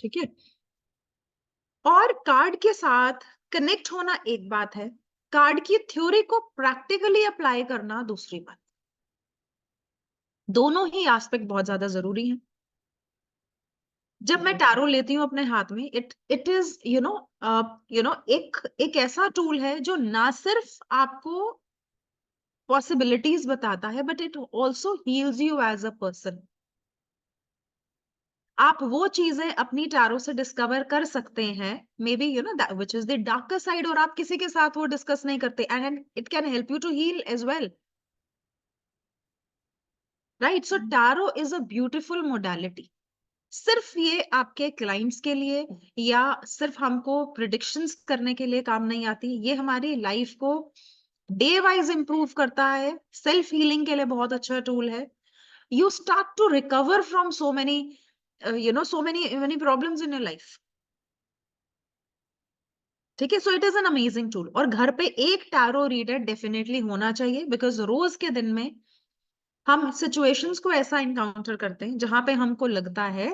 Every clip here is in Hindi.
ठीक है। और कार्ड के साथ कनेक्ट होना एक बात है, कार्ड की थ्योरी को प्रैक्टिकली अप्लाई करना दूसरी बात। दोनों ही एस्पेक्ट बहुत ज्यादा जरूरी हैं। जब मैं टैरो लेती हूँ अपने हाथ में, इट इज एक ऐसा टूल है जो ना सिर्फ आपको पॉसिबिलिटीज बताता है, but it also heals you as a person. आप वो चीजें अपनी टैरो से डिस्कवर कर सकते हैं, maybe which is the darker side, और आप किसी के साथ वो डिस्कस नहीं करते, and it can help you to heal as well, right? So tarot is a beautiful modality. सिर्फ ये आपके क्लाइंट्स के लिए या सिर्फ हमको प्रिडिक्शंस करने के लिए काम नहीं आती, ये हमारी लाइफ को डे वाइज इंप्रूव करता है, सेल्फ हीलिंग के लिए बहुत अच्छा टूल है। You start to recover from so many many problems in your life. ठीक है, so it is an amazing tool, और घर पे एक टैरो रीडर डेफिनेटली होना चाहिए, बिकॉज रोज के दिन में हम सिचुएशंस को ऐसा इनकाउंटर करते हैं जहां पे हमको लगता है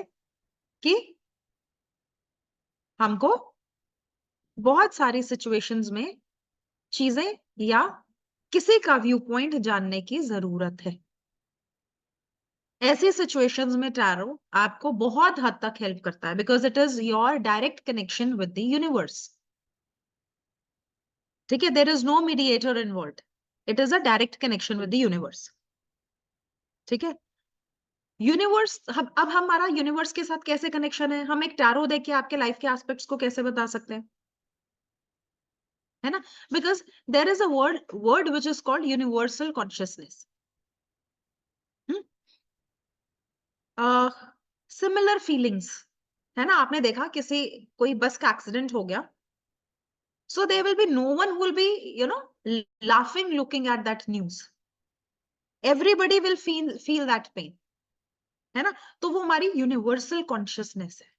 कि हमको बहुत सारी सिचुएशंस में चीजें या किसी का व्यू पॉइंट जानने की जरूरत है। ऐसी सिचुएशंस में टैरो आपको बहुत हद तक हेल्प करता है, because it is your direct connection with the universe. ठीक है, there is no mediator involve, it is a direct connection with the universe. ठीक है, यूनिवर्स, अब हमारा यूनिवर्स के साथ कैसे कनेक्शन है, हम एक टैरो देख के आपके लाइफ के एस्पेक्ट्स को कैसे बता सकते हैं, है ना? Because there is a word which is called universal consciousness. Similar feelings, है ना? आपने देखा किसी कोई बस का एक्सीडेंट हो गया, so there will be no one who will be laughing looking at that news. Everybody will feel that pain, है ना? तो वो हमारी यूनिवर्सल कॉन्शियसनेस है।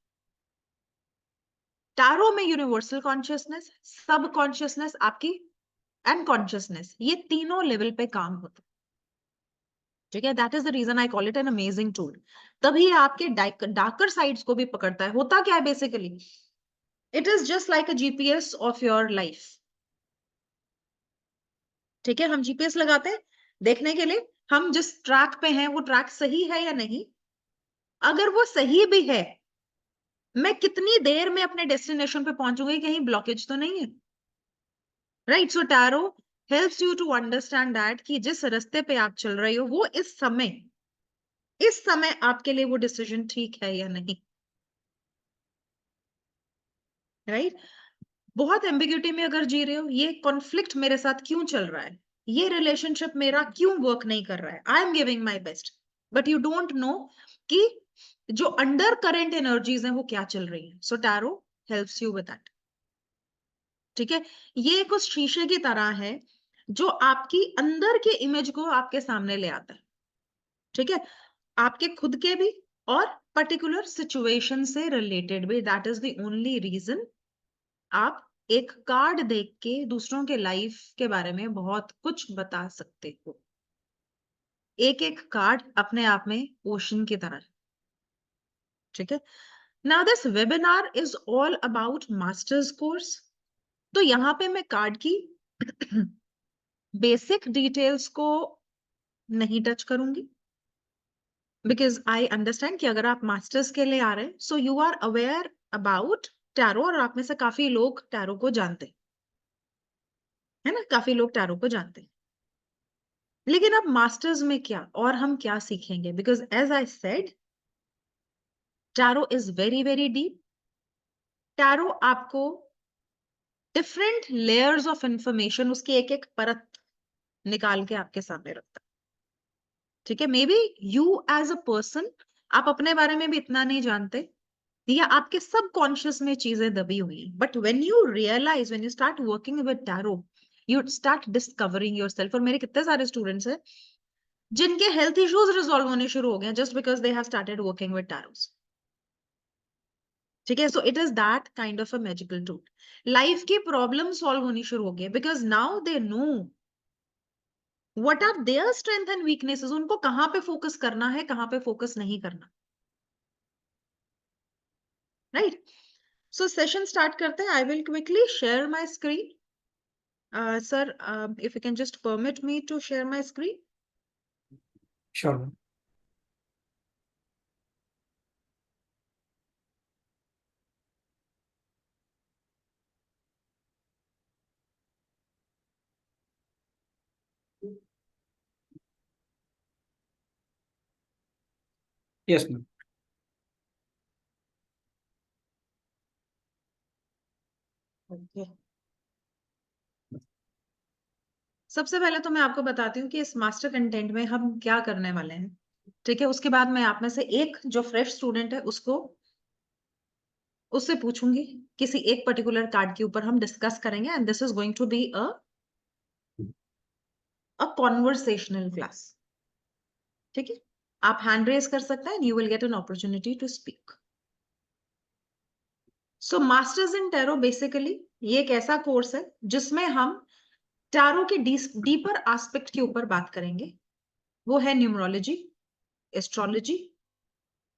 टैरो में यूनिवर्सल कॉन्शियसनेस, सब कॉन्शियसनेस आपकी, एंड कॉन्शियसनेस, ये तीनों लेवल पे काम होता है। ठीक है, that is the reason I call it an amazing tool. तभी आपके डार्कर साइड्स को भी पकड़ता है। होता क्या है basically, it is just like a GPS of your life. ठीक है, हम जीपीएस लगाते हैं देखने के लिए हम जिस ट्रैक पे हैं वो ट्रैक सही है या नहीं। अगर वो सही भी है, मैं कितनी देर में अपने डेस्टिनेशन पे पहुंचूंगी, कहीं ब्लॉकेज तो नहीं है, right? So tarot helps you to understand that कि जिस रास्ते पे आप चल रहे हो वो इस समय आपके लिए वो डिसीजन ठीक है या नहीं, राइट? बहुत एम्बिग्यूटी में अगर जी रहे हो, ये कॉन्फ्लिक्ट मेरे साथ क्यों चल रहा है, ये रिलेशनशिप मेरा क्यों वर्क नहीं कर रहा है, I am giving my best, but you don't know कि जो अंडर करेंट एनर्जीज हैं वो क्या चल रही है। So tarot helps you with that. ठीक है, ये कुछ शीशे की तरह है जो आपकी अंदर के इमेज को आपके सामने ले आता है। ठीक है, आपके खुद के भी और पर्टिकुलर सिचुएशन से रिलेटेड भी। That is the only reason आप एक कार्ड देख के दूसरों के लाइफ के बारे में बहुत कुछ बता सकते हो। एक एक कार्ड अपने आप में ओशन की तरह है। ठीक है, now this webinar is all about masters course. तो यहाँ पे मैं कार्ड की बेसिक डिटेल्स को नहीं टच करूंगी, बिकॉज आई अंडरस्टैंड कि अगर आप मास्टर्स के लिए आ रहे हैं, so you are aware about tarot, और आप में से काफी लोग टैरो को जानते हैं ना, काफी लोग टैरो को जानते हैं। लेकिन अब मास्टर्स में क्या और हम क्या सीखेंगे, because as I said tarot is very very deep. Tarot आपको डिफरेंट लेयर्स ऑफ इंफॉर्मेशन, उसकी एक एक परत निकाल के आपके सामने रखता है। ठीक है, maybe you as a person आप अपने बारे में भी इतना नहीं जानते, या आपके सबकॉन्शियस में चीजें दबी हुई हैं, but when you realise, when you start working with tarot, you start discovering yourself. और मेरे कितने सारे स्टूडेंट्स हैं जिनके हेल्थ इश्यूज रिजॉल्व होने शुरू हो गए just because they have started working with tarots. ठीक है, so it is that kind of a magical tool. Life की प्रॉब्लम सॉल्व होनी शुरू हो गई because now they know what are their strength and weaknesses, उनको कहाँ पे फोकस करना है, कहाँ पे फोकस नहीं करना। राइट? सो सेशन स्टार्ट करते हैं. I will quickly share my screen. Sir, if you can just permit me to share my screen. Sure, ma'am. Yes, ma'am. Okay. सबसे पहले तो मैं आपको बताती हूँ कि इस मास्टर कंटेंट में हम क्या करने वाले हैं. ठीक है, उसके बाद मैं आप में से एक जो फ्रेश स्टूडेंट है उससे पूछूंगी. किसी एक पर्टिकुलर कार्ड के ऊपर हम डिस्कस करेंगे and this is going to be a conversational class. ठीक है, आप हैंड रेज कर सकते हैं. You will get an opportunity to speak. So masters in tarot basically ये एक ऐसा कोर्स है जिसमें हम टैरो के डीपर एस्पेक्ट के ऊपर बात करेंगे. वो है numerology, astrology,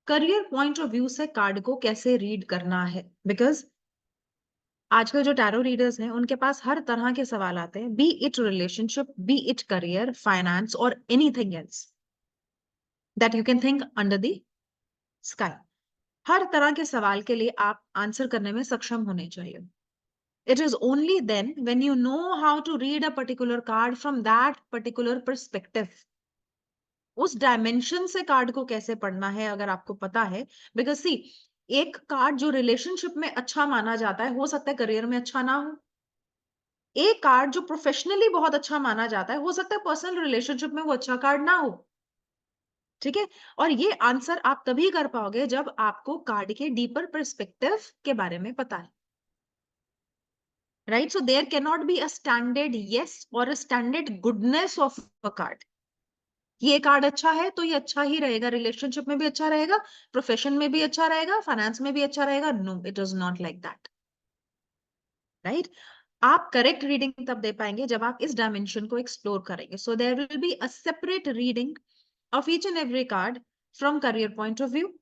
career point of view से कार्ड को कैसे रीड करना है. बिकॉज आजकल जो टैरो रीडर्स हैं उनके पास हर तरह के सवाल आते हैं, be it relationship, be it career, finance और anything else that you can think under the sky. हर तरह के सवाल के लिए आप आंसर करने में सक्षम होने चाहिए. It is only then when you know how to read a particular card from that particular perspective. उस डायमेंशन से कार्ड को कैसे पढ़ना है अगर आपको पता है. बिकॉज सी, एक कार्ड जो रिलेशनशिप में अच्छा माना जाता है हो सकता है करियर में अच्छा ना हो. एक कार्ड जो प्रोफेशनली बहुत अच्छा माना जाता है हो सकता है पर्सनल रिलेशनशिप में वो अच्छा कार्ड ना हो. ठीक है, और ये आंसर आप तभी कर पाओगे जब आपको कार्ड के डीपर पर्सपेक्टिव के बारे में पता है. Right? So there cannot be a standard yes or a standard goodness of a card. ये कार्ड अच्छा है तो ये अच्छा ही रहेगा, रिलेशनशिप में भी अच्छा रहेगा, प्रोफेशन में भी अच्छा रहेगा, फाइनेंस में भी अच्छा रहेगा. No, it is not like that. Right? आप करेक्ट रीडिंग तब दे पाएंगे जब आप इस डायमेंशन को एक्सप्लोर करेंगे. So there will be a separate reading of each and every card from career point of view,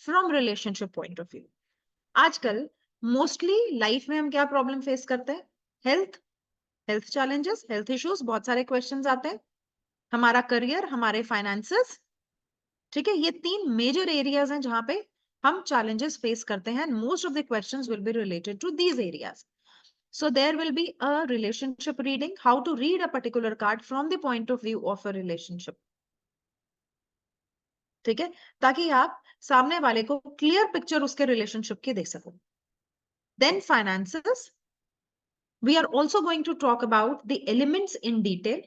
from relationship point of view. आजकल मोस्टली लाइफ में हम क्या प्रॉब्लम फेस करते हैं? हेल्थ चैलेंजेस, हेल्थ इश्यूज, बहुत सारे क्वेश्चंस आते हैं. हमारा करियर, हमारे फाइनेंसेस. ठीक है, ये तीन मेजर एरियाज हैं जहां पे हम चैलेंजेस फेस करते हैं. Most of the questions will be related to these areas. So there will be a relationship reading, how to read a particular card from the point of view of a relationship. ठीक है, ताकि आप सामने वाले को क्लियर पिक्चर उसके रिलेशनशिप की दे सको. Then finances, we are also going to talk about the elements in detail.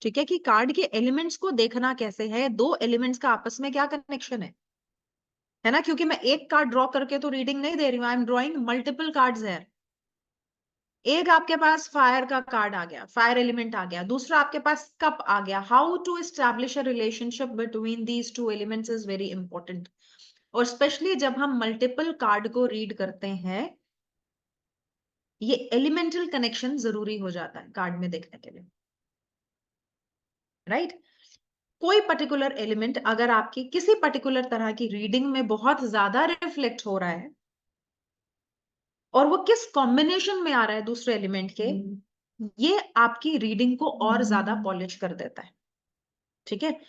ठीक है, कि कार्ड के एलिमेंट्स को देखना कैसे है, दो एलिमेंट्स का आपस में क्या कनेक्शन है ना. क्योंकि मैं एक कार्ड ड्रॉ करके तो रीडिंग नहीं दे रही हूँ. I am drawing multiple cards है. एक आपके पास फायर का कार्ड आ गया, फायर एलिमेंट आ गया. दूसरा आपके पास कप आ गया. How to establish a relationship between these two elements is very important. और स्पेशली जब हम मल्टीपल कार्ड को रीड करते हैं, ये एलिमेंटल कनेक्शन जरूरी हो जाता है कार्ड में देखने के लिए. राइट? कोई पर्टिकुलर एलिमेंट अगर आपकी किसी पर्टिकुलर तरह की रीडिंग में बहुत ज्यादा रिफ्लेक्ट हो रहा है और वो किस कॉम्बिनेशन में आ रहा है दूसरे एलिमेंट के, ये आपकी रीडिंग को और ज्यादा पॉलिश कर देता है. ठीक है,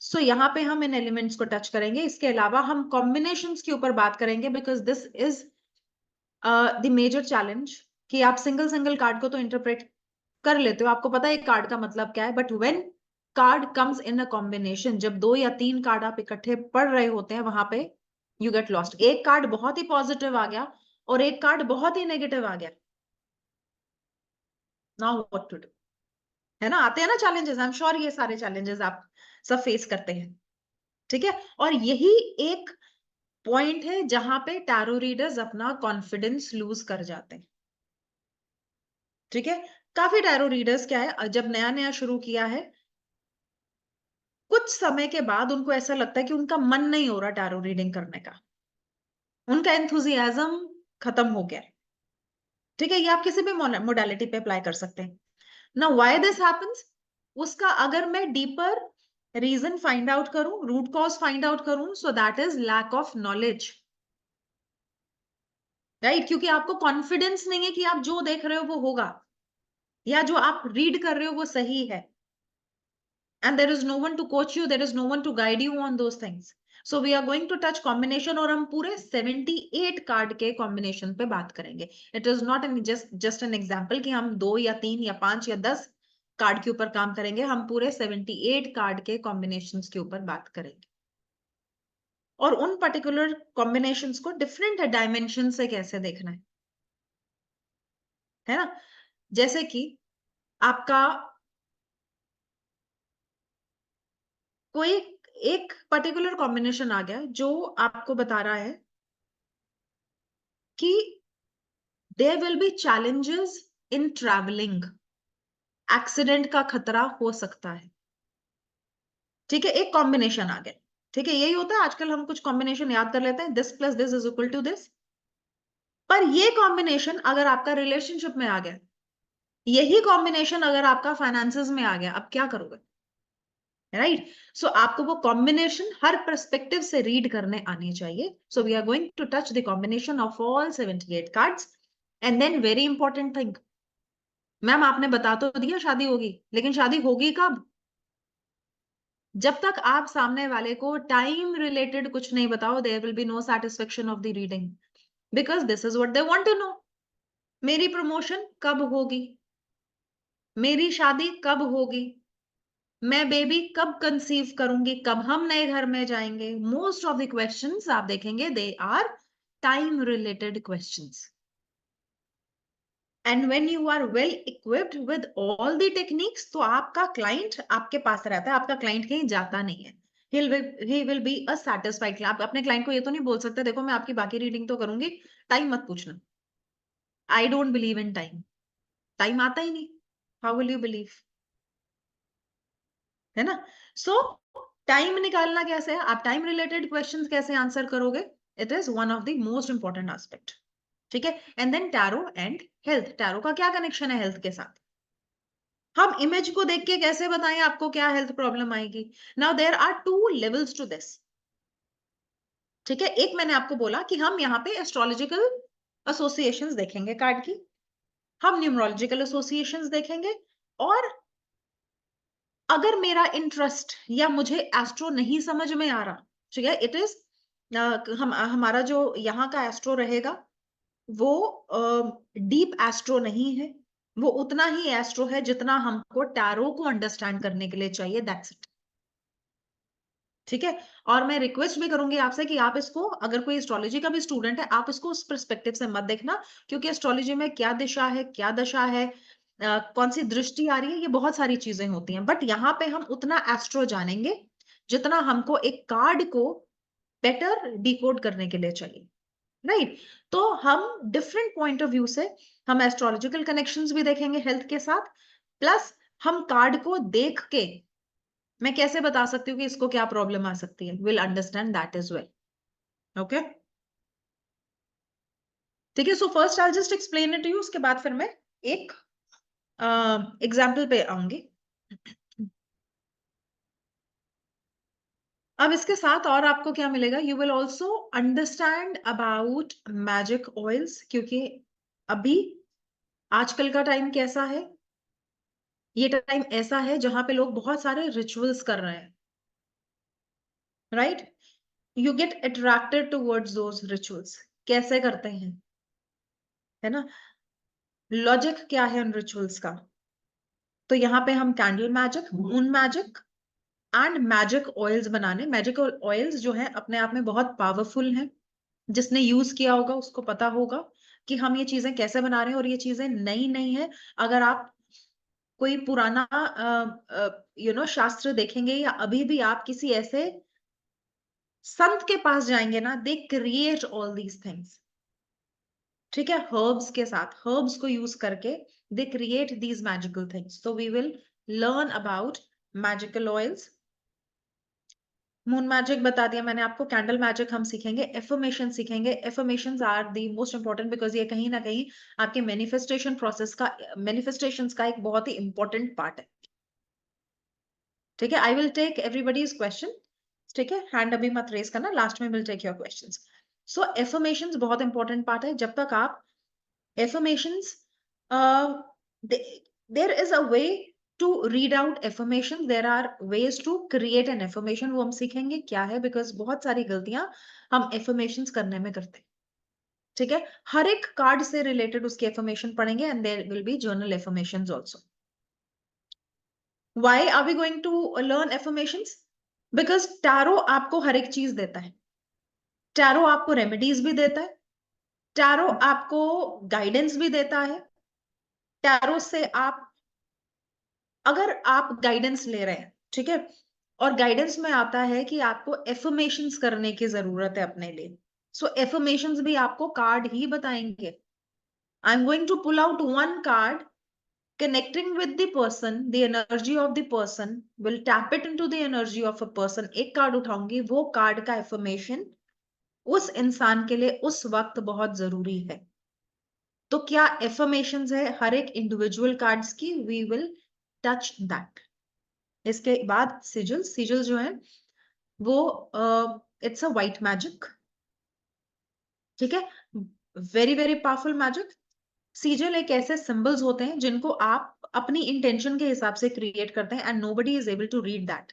सो यहाँ पे हम इन एलिमेंट्स को टच करेंगे. इसके अलावा हम कॉम्बिनेशंस के ऊपर बात करेंगे because this is the major challenge कि आप सिंगल सिंगल कार्ड को तो इंटरप्रेट कर लेते हो, आपको पता है कार्ड का मतलब क्या है. But when card comes in a combination, जब दो या तीन कार्ड आप इकट्ठे पढ़ रहे होते हैं, वहां पे यू गेट लॉस्ट. एक कार्ड बहुत ही पॉजिटिव आ गया और एक कार्ड बहुत ही नेगेटिव आ गया. Now what to do. है ना, आते हैं ना चैलेंजेस. आई एम श्योर ये सारे चैलेंजेस आप सब फेस करते हैं. ठीक है, और यही एक पॉइंट है जहां पे टैरो रीडर्स अपना कॉन्फिडेंस लूज कर जाते हैं. ठीक है, काफी टैरो रीडर्स क्या है, जब नया नया शुरू किया है, कुछ समय के बाद उनको ऐसा लगता है कि उनका मन नहीं हो रहा टैरो रीडिंग करने का, उनका एंथुजियाज्म खत्म हो गया. ठीक है, ये आप किसी भी मोडालिटी पे अप्लाई कर सकते हैं. ना व्हाई दिस हैपेंस, उसका अगर मैं डीपर रीजन फाइंड आउट करूं, रूट कॉज फाइंड आउट करूं, so that is lack of knowledge. Right, क्योंकि आपको कॉन्फिडेंस नहीं है कि आप जो देख रहे हो वो होगा, या जो आप रीड कर रहे हो वो सही है, and there is no one to coach you, there is no one to guide you on those things. So we are going to touch combination, और हम पूरे 78 कार्ड के कॉम्बिनेशन पे बात करेंगे. It is not an just an example कि हम 2 या 3 या 5 या 10 कार्ड के ऊपर काम करेंगे, हम पूरे 78 कार्ड के कॉम्बिनेशंस के ऊपर बात करेंगे, और उन पर्टिकुलर कॉम्बिनेशंस को डिफरेंट डायमेंशन से कैसे देखना है ना. जैसे कि आपका कोई एक पर्टिकुलर कॉम्बिनेशन आ गया जो आपको बता रहा है कि there will be challenges in travelling, accident का खतरा हो सकता है. ठीक है, एक कॉम्बिनेशन आ गया. ठीक है, यही होता है आजकल, हम कुछ कॉम्बिनेशन याद कर लेते हैं, this plus this is equal to this. पर ये कॉम्बिनेशन अगर आपका रिलेशनशिप में आ गया, यही कॉम्बिनेशन अगर आपका फाइनेंसेस में आ गया, अब क्या करोगे? राइट. सो आपको वो कॉम्बिनेशन हर पर्सपेक्टिव से रीड करने आनी चाहिए. So we are going to touch the combination of all 78 cards. And then very important thing, ma'am आपने बता तो दिया शादी होगी, लेकिन शादी होगी कब? जब तक आप सामने वाले को टाइम रिलेटेड कुछ नहीं बताओ, there will be no satisfaction of the reading, because this is what they want to know. मेरी प्रमोशन कब होगी, मेरी शादी कब होगी, मैं बेबी कब कंसीव करूंगी, कब हम नए घर में जाएंगे. मोस्ट ऑफ द क्वेश्चंस आप देखेंगे they are time related questions. And when you are well equipped with all the techniques, तो आपका क्लाइंट आपके पास रहता है, आपका क्लाइंट कहीं जाता नहीं है. he will be a satisfied. आप अपने क्लाइंट को ये तो नहीं बोल सकते देखो मैं आपकी बाकी रीडिंग तो करूंगी, टाइम मत पूछना. I don't believe in time. Time आता ही नहीं, हाउ विल यू बिलीव? है ना. सो टाइम निकालना कैसे है, आप टाइम रिलेटेड क्वेश्चंस कैसे आंसर करोगे, it is one of the most important aspect. ठीक है. And then tarot and health. Tarot का क्या कनेक्शन है हेल्थ के साथ? हम इमेज को देख के कैसे बताएं आपको क्या हेल्थ प्रॉब्लम आएगी? Now there are 2 levels to this. ठीक है, एक मैंने आपको बोला कि हम यहाँ पे एस्ट्रोलॉजिकल एसोसिएशंस देखेंगे कार्ड की, हम न्यूमरोलॉजिकल एसोसिएशंस देखेंगे, और अगर मेरा इंटरेस्ट या मुझे एस्ट्रो नहीं समझ में आ रहा, ठीक है, इट इज हमारा जो यहाँ का एस्ट्रो रहेगा वो डीप एस्ट्रो नहीं है, वो उतना ही एस्ट्रो है जितना हमको टैरो को अंडरस्टैंड करने के लिए चाहिए. That's it. ठीक है. और मैं रिक्वेस्ट भी करूंगी आपसे कि आप इसको, अगर कोई एस्ट्रोलॉजी का भी स्टूडेंट है, आप इसको उस पर्सपेक्टिव से मत देखना, क्योंकि एस्ट्रोलॉजी में क्या दिशा है, क्या दशा है, कौन सी दृष्टि आ रही है, ये बहुत सारी चीजें होती हैं. बट यहाँ पे हम उतना एस्ट्रो जानेंगे जितना हमको एक कार्ड को बेटर डिकोड करने के लिए चाहिए. राइट. तो हम डिफरेंट पॉइंट ऑफ व्यू से हम एस्ट्रोलॉजिकल कनेक्शंस भी देखेंगे हेल्थ के साथ, प्लस हम कार्ड को देख के मैं कैसे बता सकती हूँ कि इसको क्या प्रॉब्लम आ सकती है, will understand that is well. Okay. ठीक है. So first I just explain it to you, उसके बाद फिर मैं एक एग्जाम्पल पे आऊंगी. अब इसके साथ और आपको क्या मिलेगा, you will also understand about magic oils, क्योंकि अभी आजकल का टाइम कैसा है, ये टाइम ऐसा है जहां पे लोग बहुत सारे रिचुअल्स कर रहे हैं. Right. You get attracted towards those rituals. कैसे करते हैं, है ना, लॉजिक क्या है उन रिचुअल्स का? तो यहाँ पे हम candle magic, moon magic and magic oils बनाने. मैजिक ऑयल्स जो है अपने आप में बहुत पावरफुल हैं, जिसने यूज किया होगा उसको पता होगा कि हम ये चीजें कैसे बना रहे हैं, और ये चीजें नई नहीं है. अगर आप कोई पुराना शास्त्र देखेंगे, या अभी भी आप किसी ऐसे संत के पास जाएंगे ना, they create all these things. ठीक है, हर्ब्स के साथ, हर्ब्स को यूज करके they create these magical things. तो we will learn about magical oils. Moon magic बता दिया मैंने आपको. कैंडल मैजिक हम सीखेंगे. एफर्मेशन सीखेंगे. Affirmations are the most important, because ये कहीं ना कहीं आपके मैनिफेस्टेशन प्रोसेस का, मैनिफेस्टेशंस का एक बहुत ही इंपॉर्टेंट पार्ट है. ठीक है. I will take everybody's question. ठीक है, हैंड अभी मत रेज करना, लास्ट में will take your questions. So affirmations बहुत इंपॉर्टेंट पार्ट है. जब तक आप affirmations, there is a way to read out affirmation, there are ways to create an affirmation. वो हम सीखेंगे क्या है, बिकॉज बहुत सारी गलतियां हम affirmations करने में करते हैं. ठीक है, हर एक कार्ड से रिलेटेड उसकी affirmation पढ़ेंगे, and there will be journal affirmations also. Why are we going to learn affirmations? Because tarot आपको हर एक चीज देता है. tarot आपको रेमेडीज भी देता है, tarot आपको गाइडेंस भी देता है. tarot से आप, अगर आप गाइडेंस ले रहे हैं, ठीक है, और गाइडेंस में आता है कि आपको एफर्मेशंस करने की जरूरत है अपने लिए, सो एफर्मेशंस भी आपको कार्ड ही बताएंगे. I am going to pull out one card connecting with the person, the energy of the person will tap it into the energy of a person. एक कार्ड उठाऊंगी, वो कार्ड का एफर्मेशन उस इंसान के लिए उस वक्त बहुत जरूरी है. तो क्या एफर्मेशंस है हर एक इंडिविजुअल कार्ड्स की, वी विल टच दैट. इसके बाद सिजल. सिजल जो है वो इट्स अ व्हाइट मैजिक. ठीक है, very very powerful magic. Sizzle एक ऐसे सिंबल्स होते हैं जिनको आप अपनी इंटेंशन के हिसाब से क्रिएट करते हैं, and nobody is able to read that.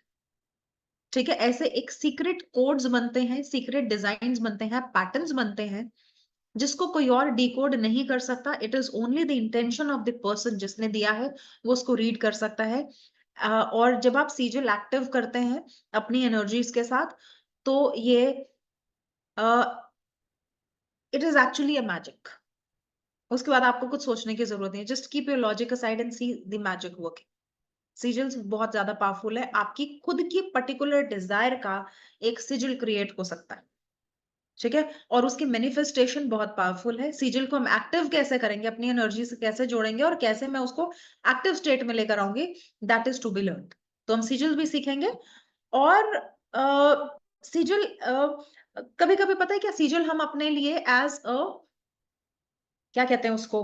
ठीक है, ऐसे एक सीक्रेट कोड्स बनते हैं, सीक्रेट डिजाइन्स बनते हैं, पैटर्न्स बनते हैं, जिसको कोई और डिकोड नहीं कर सकता. It is only the intention of the person जिसने दिया है, वो उसको रीड कर सकता है. और जब आप सीजल एक्टिव करते हैं अपनी एनर्जीज के साथ, तो ये it is actually a magic. उसके बाद आपको कुछ सोचने की जरूरत नहीं है. Just keep your logic aside and see the magic working. Sigils बहुत ज्यादा पावरफुल है. आपकी खुद की पर्टिकुलर डिजायर का एक सिजल क्रिएट हो सकता है. ठीक है, और उसकी मैनिफेस्टेशन बहुत पावरफुल है. सिजल को हम एक्टिव कैसे करेंगे, अपनी एनर्जी से कैसे जोड़ेंगे, और कैसे मैं उसको एक्टिव स्टेट में लेकर आऊंगी, that is to be learn. तो हम सिजल भी सीखेंगे. और सिजल कभी कभी पता है क्या, सिजल हम अपने लिए एज अ, क्या कहते हैं उसको,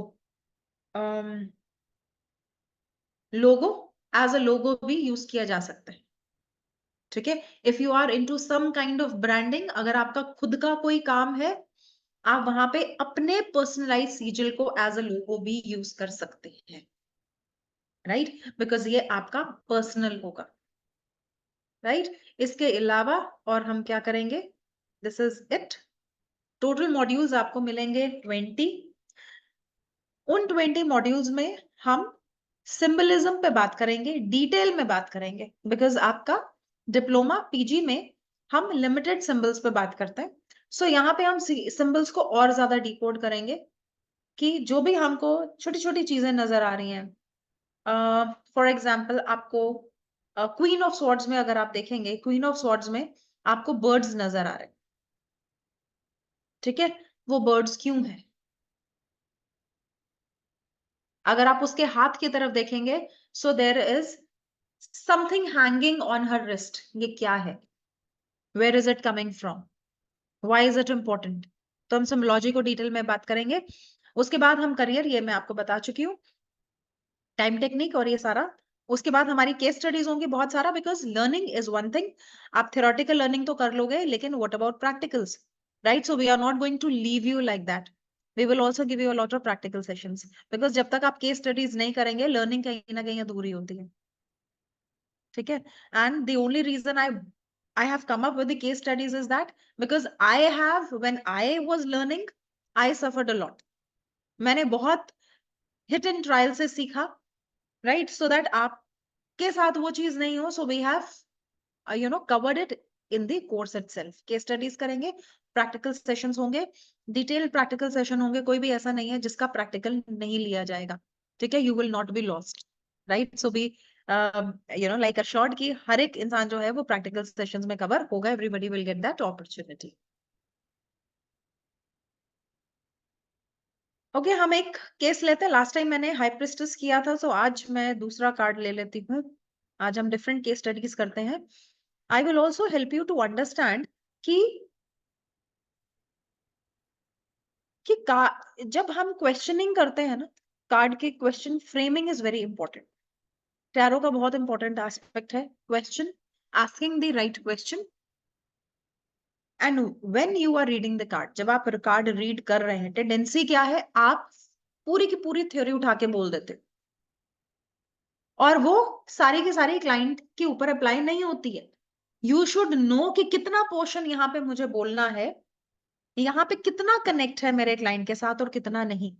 लोगो, एज अ लोगो भी यूज किया जा सकता है. ठीक है, if you are into some kind of branding, अगर आपका खुद का कोई काम है, आप वहां पे अपने पर्सनलाइज सिजल को एज अ लोगो भी यूज कर सकते हैं. राइट, बिकॉज ये आपका पर्सनल होगा. राइट, इसके अलावा और हम क्या करेंगे, this is it. Total modules आपको मिलेंगे 20. उन 20 मॉड्यूल्स में हम सिंबलिज्म पे बात करेंगे, डिटेल में बात करेंगे, बिकॉज आपका डिप्लोमा पीजी में हम लिमिटेड सिंबल्स पे बात करते हैं. सो यहाँ पे हम सिंबल्स को और ज्यादा डिकोड करेंगे, कि जो भी हमको छोटी छोटी चीजें नजर आ रही हैं. फॉर एग्जाम्पल, आपको क्वीन ऑफ स्वॉर्ड्स में अगर आप देखेंगे, क्वीन ऑफ स्वॉर्ड्स में आपको बर्ड्स नजर आ रहे हैं. ठीक है, वो बर्ड्स क्यों है? अगर आप उसके हाथ की तरफ देखेंगे, so there is something hanging on her wrist. ये क्या है? Where is it coming from? Why is it important? तो हम सिम्बोलॉजी को डिटेल में बात करेंगे. उसके बाद हम करियर, ये मैं आपको बता चुकी हूँ, टाइम टेक्निक और ये सारा. उसके बाद हमारी केस स्टडीज होंगी बहुत सारा, because learning is one thing. आप थ्योरेटिकल लर्निंग तो कर लोगे, लेकिन what about practicals? Right, so we are not going to leave you like that. We will also give you a lot of practical sessions, because जब तक आप केस स्टडीज नहीं करेंगे, लर्निंग कहीं ना कहीं अधूरी होती है. ठीक है, and the only reason I have come up with the case studies is that because when I was learning, I suffered a lot. मैंने बहुत hit and trial से सीखा, right? So that आपके साथ वो चीज नहीं हो. So we have, covered it in the course itself. Case studies करेंगे, practical sessions होंगे, detailed practical session होंगे. कोई भी ऐसा नहीं है जिसका practical नहीं लिया जाएगा. ठीक है, you will not be lost, right? So be like assured कि हर एक इंसान जो है वो practical sessions में cover होगा. Everybody will get that opportunity. Okay, हम एक केस लेते हैं. लास्ट टाइम मैंने हाई प्रिस्टेस किया था, सो आज मैं दूसरा कार्ड ले लेती हूँ. आज हम डिफरेंट केस स्टडीज करते हैं. I will also help you to understand कि जब हम क्वेश्चनिंग करते हैं ना, कार्ड के question framing is very important. Tarot का बहुत इंपॉर्टेंट एस्पेक्ट है question, asking the right question. And when you are reading the card, जब आप कार्ड रीड कर रहे हैं, टेंडेंसी क्या है, आप पूरी की पूरी थ्योरी उठा के बोल देते हो, और वो सारी की सारी क्लाइंट के ऊपर अप्लाई नहीं होती है। यू शुड नो कि कितना पोर्शन यहाँ पे मुझे बोलना है, यहाँ पे कितना कनेक्ट है मेरे क्लाइंट के साथ और कितना नहीं।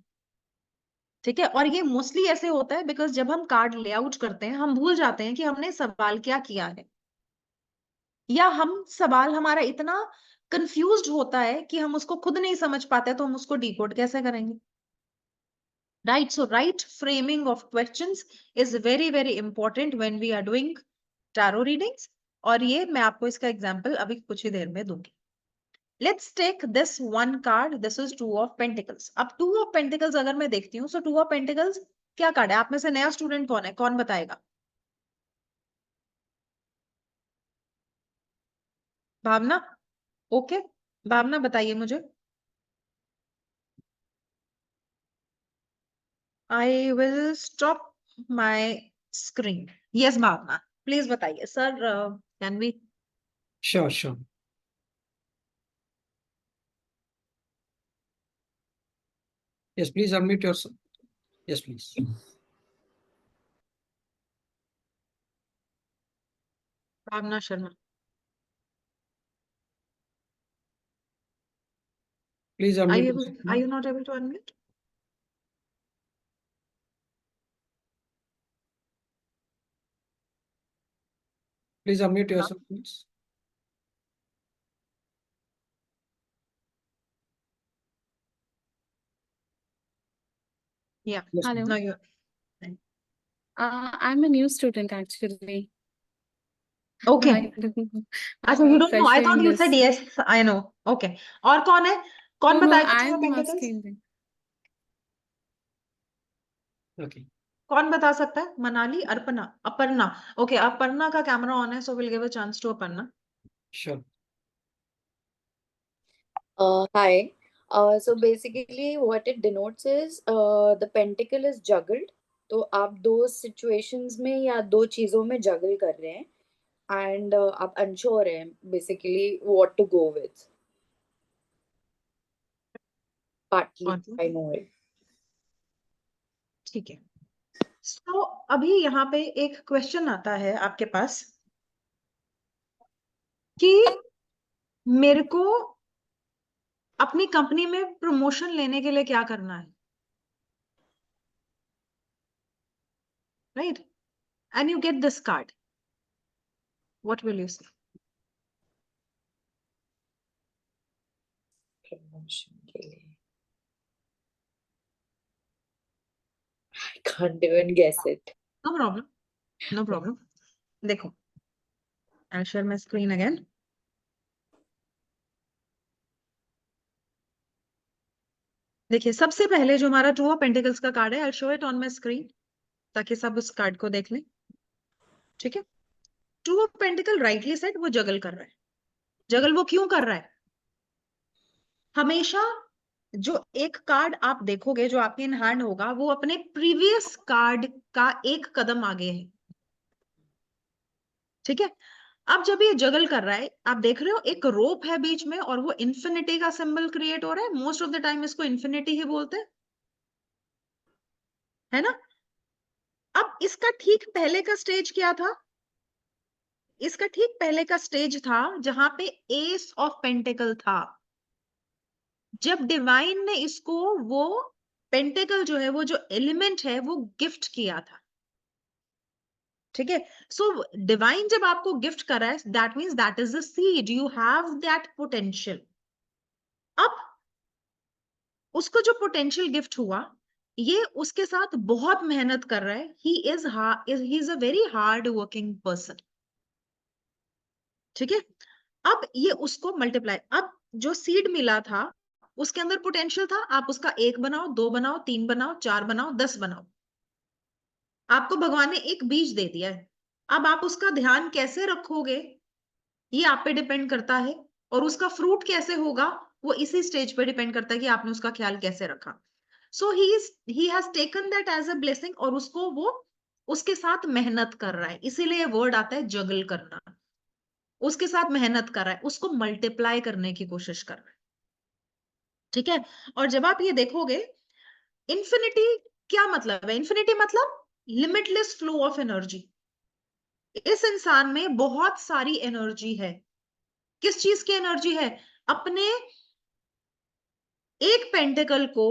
ठीक है, और ये मोस्टली ऐसे होता है बिकॉज जब हम कार्ड लेआउट करते हैं हम भूल जाते हैं कि हमने सवाल क्या किया है, या हम सवाल हमारा इतना कंफ्यूज्ड होता है कि हम उसको खुद नहीं समझ पाते, तो हम उसको डिकोड कैसे करेंगे, right? So right framing of questions is very very important when we are doing tarot readings, और ये मैं आपको इसका एग्जांपल अभी कुछ ही देर में दूंगी। Let's take this one card, this is two of pentacles. अब टू ऑफ पेंटिकल्स अगर मैं देखती हूँ, सो टू ऑफ पेंटिकल्स क्या कार्ड है? आप में से नया स्टूडेंट कौन है, कौन बताएगा? भावना, ओके, भावना बताइए मुझे। I will stop my screen. Yes Bhavna, please बताइए। Sir can we? Sure, sure. Yes, please unmute yourself. Yes, please. Bhavna Sharma, Please are unmute you able, yourself. are you not able to unmute? Please unmute yourself, please. Yeah, Yes, Hello. ma'am. no, you. I'm a new student actually. Okay. I don't know. अच्छा, you don't know? I Fresher thought in you this. said yes. I know. Okay. और कौन है? कौन No, बताएगा two of I'm pentacles? asking them. Okay. कौन बता सकता है? मनाली, अर्पणा, अपर्णा। ओके, अपर्णा का कैमरा ऑन है, so will give a chance to Aparna. Sure. Hi. So basically, what it denotes is the pentacle is juggled. तो आप दो situations में या दो चीजों में juggle कर रहे हैं, and आप unsure हैं basically what to go with. Partly, और I know it. ठीक है। सो अभी यहाँ पे एक क्वेश्चन आता है आपके पास कि मेरे को अपनी कंपनी में प्रमोशन लेने के लिए क्या करना है, right? And you get this card, what will you say? Promotion के लिए. I can't even guess it. No problem, no problem. देखो, I share my screen again. देखिए, सबसे पहले जो हमारा टू ऑफ पेंटिकल्स का कार्ड है, I show it on my screen ताकि सब उस कार्ड को देख लें। ठीक है, two of pentacle rightly side वो जगल कर रहा है। जगल वो क्यों कर रहा है? हमेशा जो एक कार्ड आप देखोगे जो आपके इन हैंड होगा, वो अपने प्रीवियस कार्ड का एक कदम आगे है। ठीक है, अब जब ये जगल कर रहा है, आप देख रहे हो एक रोप है बीच में और वो इन्फिनिटी का सिंबल क्रिएट हो रहा है। मोस्ट ऑफ द टाइम इसको इन्फिनिटी ही बोलते हैं, है ना? अब इसका ठीक पहले का स्टेज क्या था? इसका ठीक पहले का स्टेज था जहां पे एस ऑफ पेंटिकल था। जब डिवाइन ने इसको वो पेंटिकल जो है, वो जो एलिमेंट है, वो गिफ्ट किया था। ठीक है, सो डिवाइन जब आपको गिफ्ट करा है, that means that is the seed, you have that potential. अब उसको जो पोटेंशियल गिफ्ट हुआ, ये उसके साथ बहुत मेहनत कर रहा है। He is a very hard working person. ठीक है, अब ये उसको मल्टीप्लाई, अब जो सीड मिला था उसके अंदर पोटेंशियल था, आप उसका 1 बनाओ, 2 बनाओ, 3 बनाओ, 4 बनाओ, 10 बनाओ। आपको भगवान ने एक बीज दे दिया है। अब आप उसका ध्यान कैसे रखोगे, ये आप पे डिपेंड करता है, और उसका फ्रूट कैसे होगा वो इसी स्टेज पे डिपेंड करता है कि आपने उसका ख्याल कैसे रखा। So he has taken that as a blessing, और उसको वो उसके साथ मेहनत कर रहा है, इसीलिए वर्ड आता है जगल करना। उसके साथ मेहनत कर रहा है, उसको मल्टीप्लाई करने की कोशिश कर रहा है। ठीक है, और जब आप ये देखोगे, इंफिनिटी क्या मतलब है? इंफिनिटी मतलब लिमिटलेस फ्लो ऑफ एनर्जी। इस इंसान में बहुत सारी एनर्जी है। किस चीज की एनर्जी है? अपने एक पेंटिकल को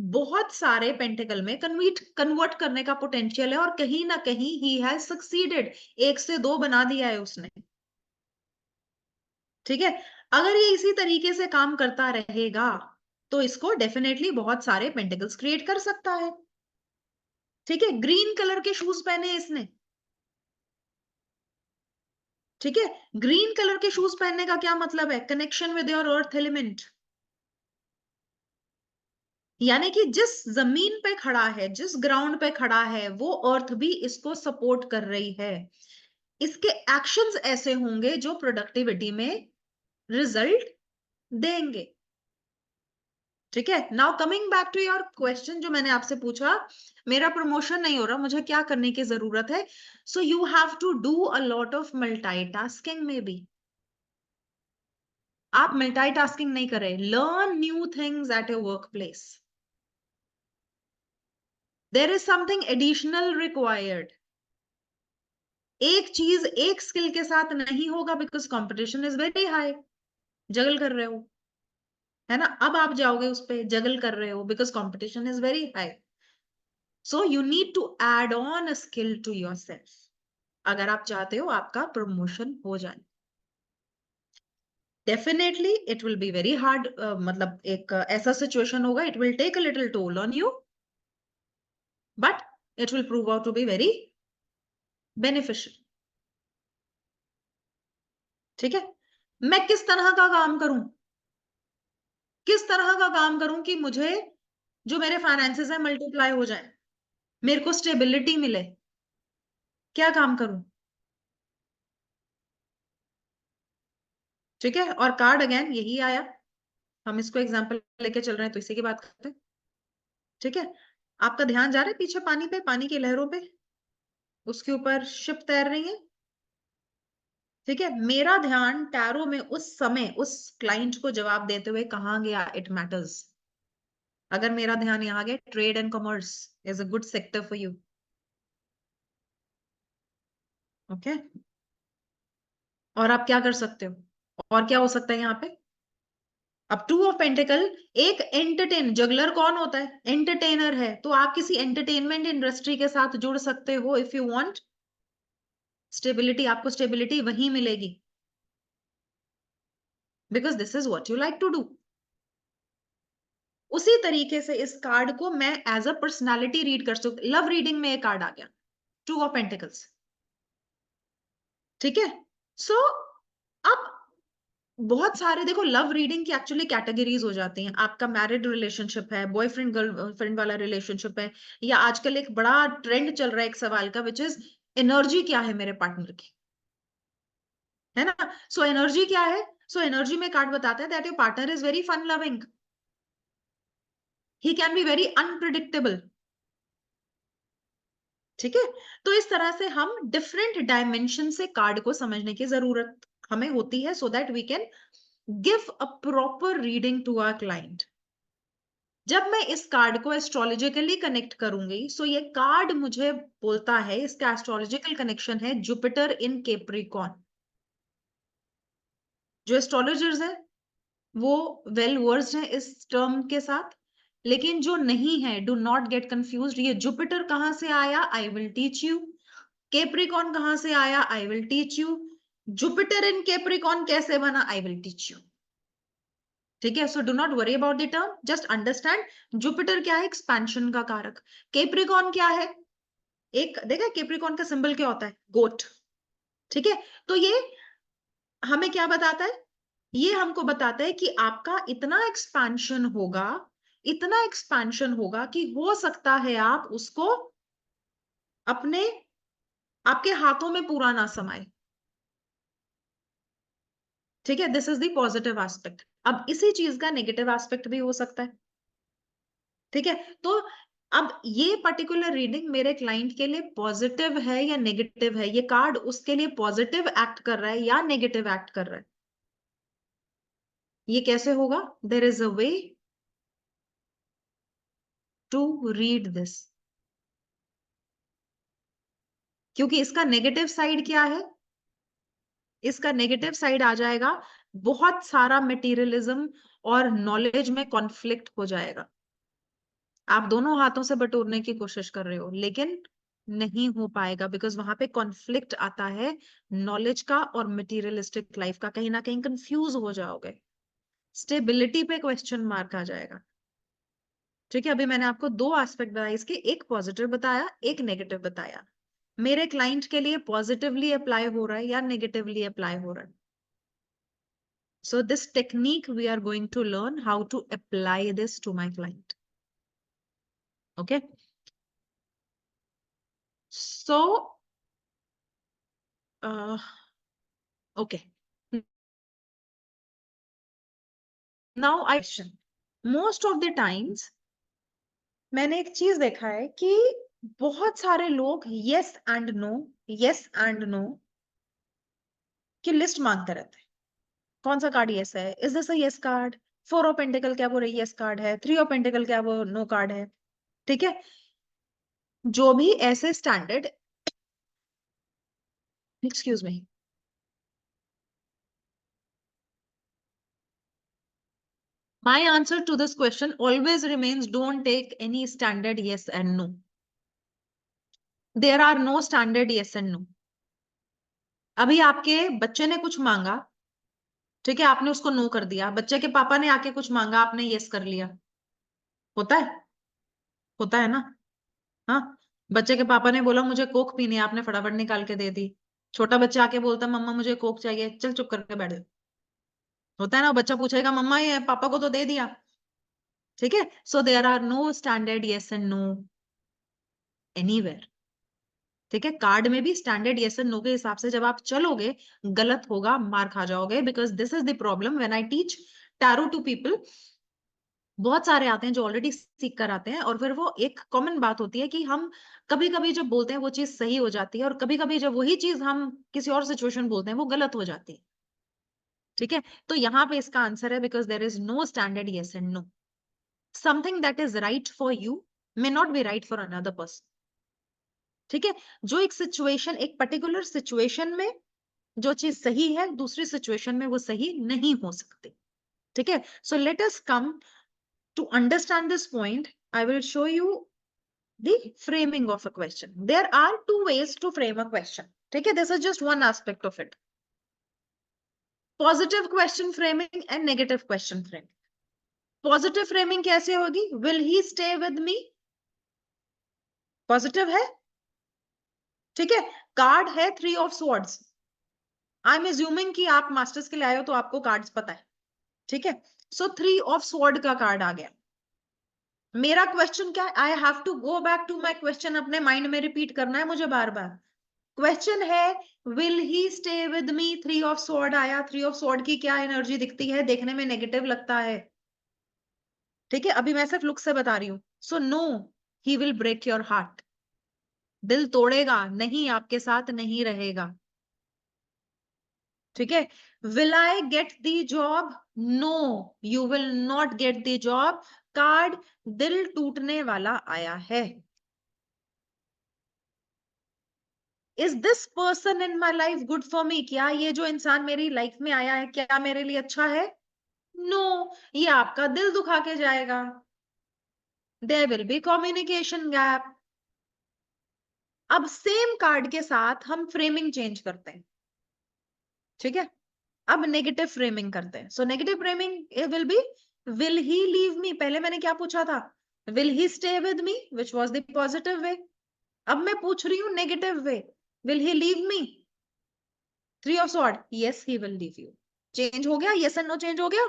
बहुत सारे पेंटिकल में कन्वर्ट करने का पोटेंशियल है, और कहीं ना कहीं ही हैज सक्सीडेड। 1 से 2 बना दिया है उसने। ठीक है, अगर ये इसी तरीके से काम करता रहेगा तो इसको डेफिनेटली बहुत सारे पेंटिकल्स क्रिएट कर सकता है। ठीक है, ग्रीन कलर के शूज पहने इसने। ठीक है, ग्रीन कलर के शूज पहनने का क्या मतलब है? Connection with your earth element. यानी कि जिस जमीन पे खड़ा है, जिस ग्राउंड पे खड़ा है, वो अर्थ भी इसको सपोर्ट कर रही है। इसके एक्शंस ऐसे होंगे जो प्रोडक्टिविटी में रिजल्ट देंगे। ठीक है, now coming back to your question जो मैंने आपसे पूछा, मेरा प्रमोशन नहीं हो रहा, मुझे क्या करने की जरूरत है? So you have to do a lot of multitasking. Maybe आप मल्टीटास्किंग नहीं करें, learn new things at your work place. There is something additional required. एक चीज एक स्किल के साथ नहीं होगा, because competition is very high. Juggle कर रहे हो, है ना? अब आप जाओगे उस पे, जगल कर रहे हो because competition is very high. So you need to add on a skill to yourself, अगर आप चाहते हो आपका प्रमोशन हो जाए। Definitely it will be very hard, मतलब एक ऐसा सिचुएशन होगा, it will take a little toll on you, but it will prove out to be very beneficial. ठीक है, मैं किस तरह का काम करूं? किस तरह का काम करूं कि मुझे जो मेरे फाइनेंसेस है मल्टीप्लाई हो जाए, मेरे को स्टेबिलिटी मिले? क्या काम करूं? ठीक है, और कार्ड अगेन यही आया, हम इसको एग्जांपल लेके चल रहे हैं तो इसी की बात करते हैं। ठीक है, आपका ध्यान जा रहा है पीछे पानी पे, पानी की लहरों पे, उसके ऊपर शिप तैर रही है। ठीक है, मेरा ध्यान टैरो में उस समय उस क्लाइंट को जवाब देते हुए कहाँ गया? It matters. अगर मेरा ध्यान यहाँ गया, trade and commerce is a good sector for you. Okay, और आप क्या कर सकते हो? और क्या हो सकता है यहाँ पे? अब 2 ऑफ पेंटिकल, एक एंटरटेन, जगलर कौन होता है? एंटरटेनर है। तो आप किसी एंटरटेनमेंट इंडस्ट्री के साथ जुड़ सकते हो इफ यू वांट स्टेबिलिटी। आपको स्टेबिलिटी वहीं मिलेगी, because this is what you like to do. उसी तरीके से इस कार्ड को मैं एज अ पर्सनालिटी रीड कर सकती। लव रीडिंग में एक कार्ड आ गया, 2 ऑफ पेंटिकल्स। ठीक है, सो अब बहुत सारे देखो, लव रीडिंग की एक्चुअली कैटेगरीज हो जाती हैं। आपका मैरिड रिलेशनशिप है, बॉयफ्रेंड गर्लफ्रेंड वाला रिलेशनशिप है, या आजकल एक बड़ा ट्रेंड चल रहा है एक सवाल का, विच इज एनर्जी क्या है मेरे पार्टनर की, है ना? सो एनर्जी क्या है? सो एनर्जी में कार्ड बताता है that your partner is very fun loving, he can be very unpredictable. ठीक है, तो इस तरह से हम डिफरेंट डायमेंशन से कार्ड को समझने की जरूरत हमें होती है, so that we can give a proper reading to our client. जब मैं इस कार्ड को एस्ट्रोलॉजिकली कनेक्ट करूंगी, सो ये कार्ड मुझे बोलता है, इसका एस्ट्रोलॉजिकल कनेक्शन है जुपिटर इन कैप्रिकॉर्न। जो एस्ट्रोलॉजर्स है वो वेल वर्स्ड है इस टर्म के साथ, लेकिन जो नहीं है, डू नॉट गेट कंफ्यूज्ड। ये जुपिटर कहां से आया? I will teach you. Capricorn कहां से आया? I will teach you. Jupiter in Capricorn कैसे बना? I will teach you. ठीक है, so do not worry about the term, just understand Jupiter क्या है? एक्सपेंशन का कारक। कैप्रिकॉर्न क्या है? एक देखा कैप्रिकॉर्न का सिंबल क्या होता है? गोट। ठीक है, तो ये हमें क्या बताता है? ये हमको बताता है कि आपका इतना एक्सपेंशन होगा, इतना एक्सपेंशन होगा कि हो सकता है आप उसको अपने आपके हाथों में पूरा ना समाए। ठीक है, this is the positive aspect. अब इसी चीज का नेगेटिव एस्पेक्ट भी हो सकता है। ठीक है, तो अब ये पर्टिकुलर रीडिंग मेरे क्लाइंट के लिए पॉजिटिव है या नेगेटिव है, ये कार्ड उसके लिए पॉजिटिव एक्ट कर रहा है या नेगेटिव एक्ट कर रहा है, ये कैसे होगा? There is a way to read this, क्योंकि इसका नेगेटिव साइड क्या है? इसका नेगेटिव साइड आ जाएगा बहुत सारा मटेरियलिज्म और नॉलेज में कॉन्फ्लिक्ट हो जाएगा। आप दोनों हाथों से बटोरने की कोशिश कर रहे हो लेकिन नहीं हो पाएगा, बिकॉज वहां पे कॉन्फ्लिक्ट आता है नॉलेज का और मटेरियलिस्टिक लाइफ का, कहीं ना कहीं कंफ्यूज हो जाओगे, स्टेबिलिटी पे क्वेश्चन मार्क आ जाएगा। ठीक है, अभी मैंने आपको दो एस्पेक्ट बताए इसके, एक पॉजिटिव बताया, एक नेगेटिव बताया। मेरे क्लाइंट के लिए पॉजिटिवली अप्लाई हो रहा है या नेगेटिवली अप्लाई हो रहा है? So this technique we are going to learn how to apply this to my client. Okay. So, okay. Now I question. Most of the times, मैंने एक चीज देखा है कि बहुत सारे लोग yes and no की लिस्ट मांगते रहते हैं। कौन सा कार्ड yes है? Is this a yes card? 4 of Pentacle क्या वो yes कार्ड है? 3 of Pentacle क्या वो no कार्ड है? ठीक है, जो भी ऐसे standard, excuse me, my answer to this question always remains, don't take any standard yes and no. There are no standard yes and no. अभी आपके बच्चे ने कुछ मांगा, ठीक है, आपने उसको नो कर दिया। बच्चे के पापा ने आके कुछ मांगा, आपने यस कर लिया। होता है? होता है ना? हाँ, बच्चे के पापा ने बोला मुझे कोक पीनी है, आपने फटाफट निकाल के दे दी। छोटा बच्चा आके बोलता मम्मा मुझे कोक चाहिए, चल चुप करके बैठ जा। होता है ना? बच्चा पूछेगा मम्मा ये पापा को तो दे दिया। ठीक है, so there are no standard yes and no anywhere. ठीक है, कार्ड में भी स्टैंडर्ड यस एंड नो के हिसाब से जब आप चलोगे, गलत होगा, मार खा जाओगे। Because this is the problem when I teach tarot to people. बहुत सारे आते हैं जो ऑलरेडी सीख कर आते हैं, और फिर वो एक कॉमन बात होती है कि हम कभी कभी जब बोलते हैं वो चीज सही हो जाती है, और कभी कभी जब वही चीज हम किसी और सिचुएशन बोलते हैं वो गलत हो जाती है। ठीक है, तो यहाँ पे इसका आंसर है because there is no standard yes and no. Something that is right for you may not be right for another person. ठीक है, जो एक सिचुएशन, एक पर्टिकुलर सिचुएशन में जो चीज सही है, दूसरी सिचुएशन में वो सही नहीं हो सकती। ठीक है, so let us come to understand this point. I will show you the framing of a question. There are two ways to frame a question. ठीक है, this is just one aspect of it. Positive question framing and negative question framing. Positive framing कैसे होगी? Will he stay with me? Positive है, ठीक है। कार्ड है 3 of swords. I am assuming कि आप मास्टर्स के लिए आए हो तो आपको कार्ड्स पता है। ठीक है, सो 3 of sword का कार्ड आ गया। मेरा क्वेश्चन क्या है? I have to go back to my question, अपने माइंड में रिपीट करना है मुझे बार बार। क्वेश्चन है will he stay with me. 3 of sword आया। 3 of sword की क्या एनर्जी दिखती है? देखने में नेगेटिव लगता है। ठीक है, अभी मैं सिर्फ लुक से बता रही हूँ। So no, he will break your heart. दिल तोड़ेगा, नहीं आपके साथ नहीं रहेगा। ठीक है, will I get the job? No, you will not get the job. Card दिल टूटने वाला आया है। Is this person in my life good for me? क्या ये जो इंसान मेरी लाइफ में आया है क्या मेरे लिए अच्छा है? नो, ये आपका दिल दुखा के जाएगा। There will be communication gap. अब सेम कार्ड के साथ हम फ्रेमिंग चेंज करते हैं। ठीक है, अब नेगेटिव फ्रेमिंग करते हैं। So negative framing will be will he leave me. पहले मैंने क्या पूछा था? Will he stay with me, which was the positive way. अब मैं पूछ रही हूँ negative way, will he leave me? 3 of sword, yes he will leave you. Change हो गया, yes and no चेंज हो गया।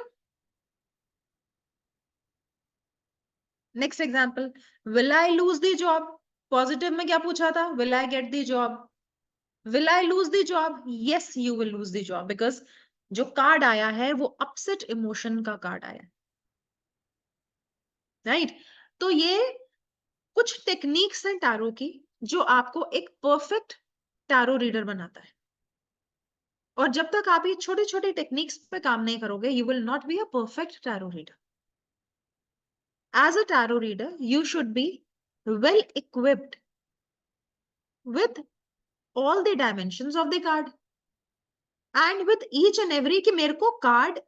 Next example, will I lose the job? Positive में क्या पूछा था? Will I get the job? Will I lose the job? Yes you will lose the job, because जो कार्ड आया है वो अपसेट इमोशन का कार्ड आया है। राइट, तो ये कुछ टेक्निक्स हैं टैरो की जो आपको एक परफेक्ट टैरो रीडर बनाता है, और जब तक आप ये छोटे छोटे टेक्निक्स पे काम नहीं करोगे, you will not be a perfect tarot reader. As a tarot reader, you should be well equipped with all the dimensions of the card and with each and every कि मेरे को कार्ड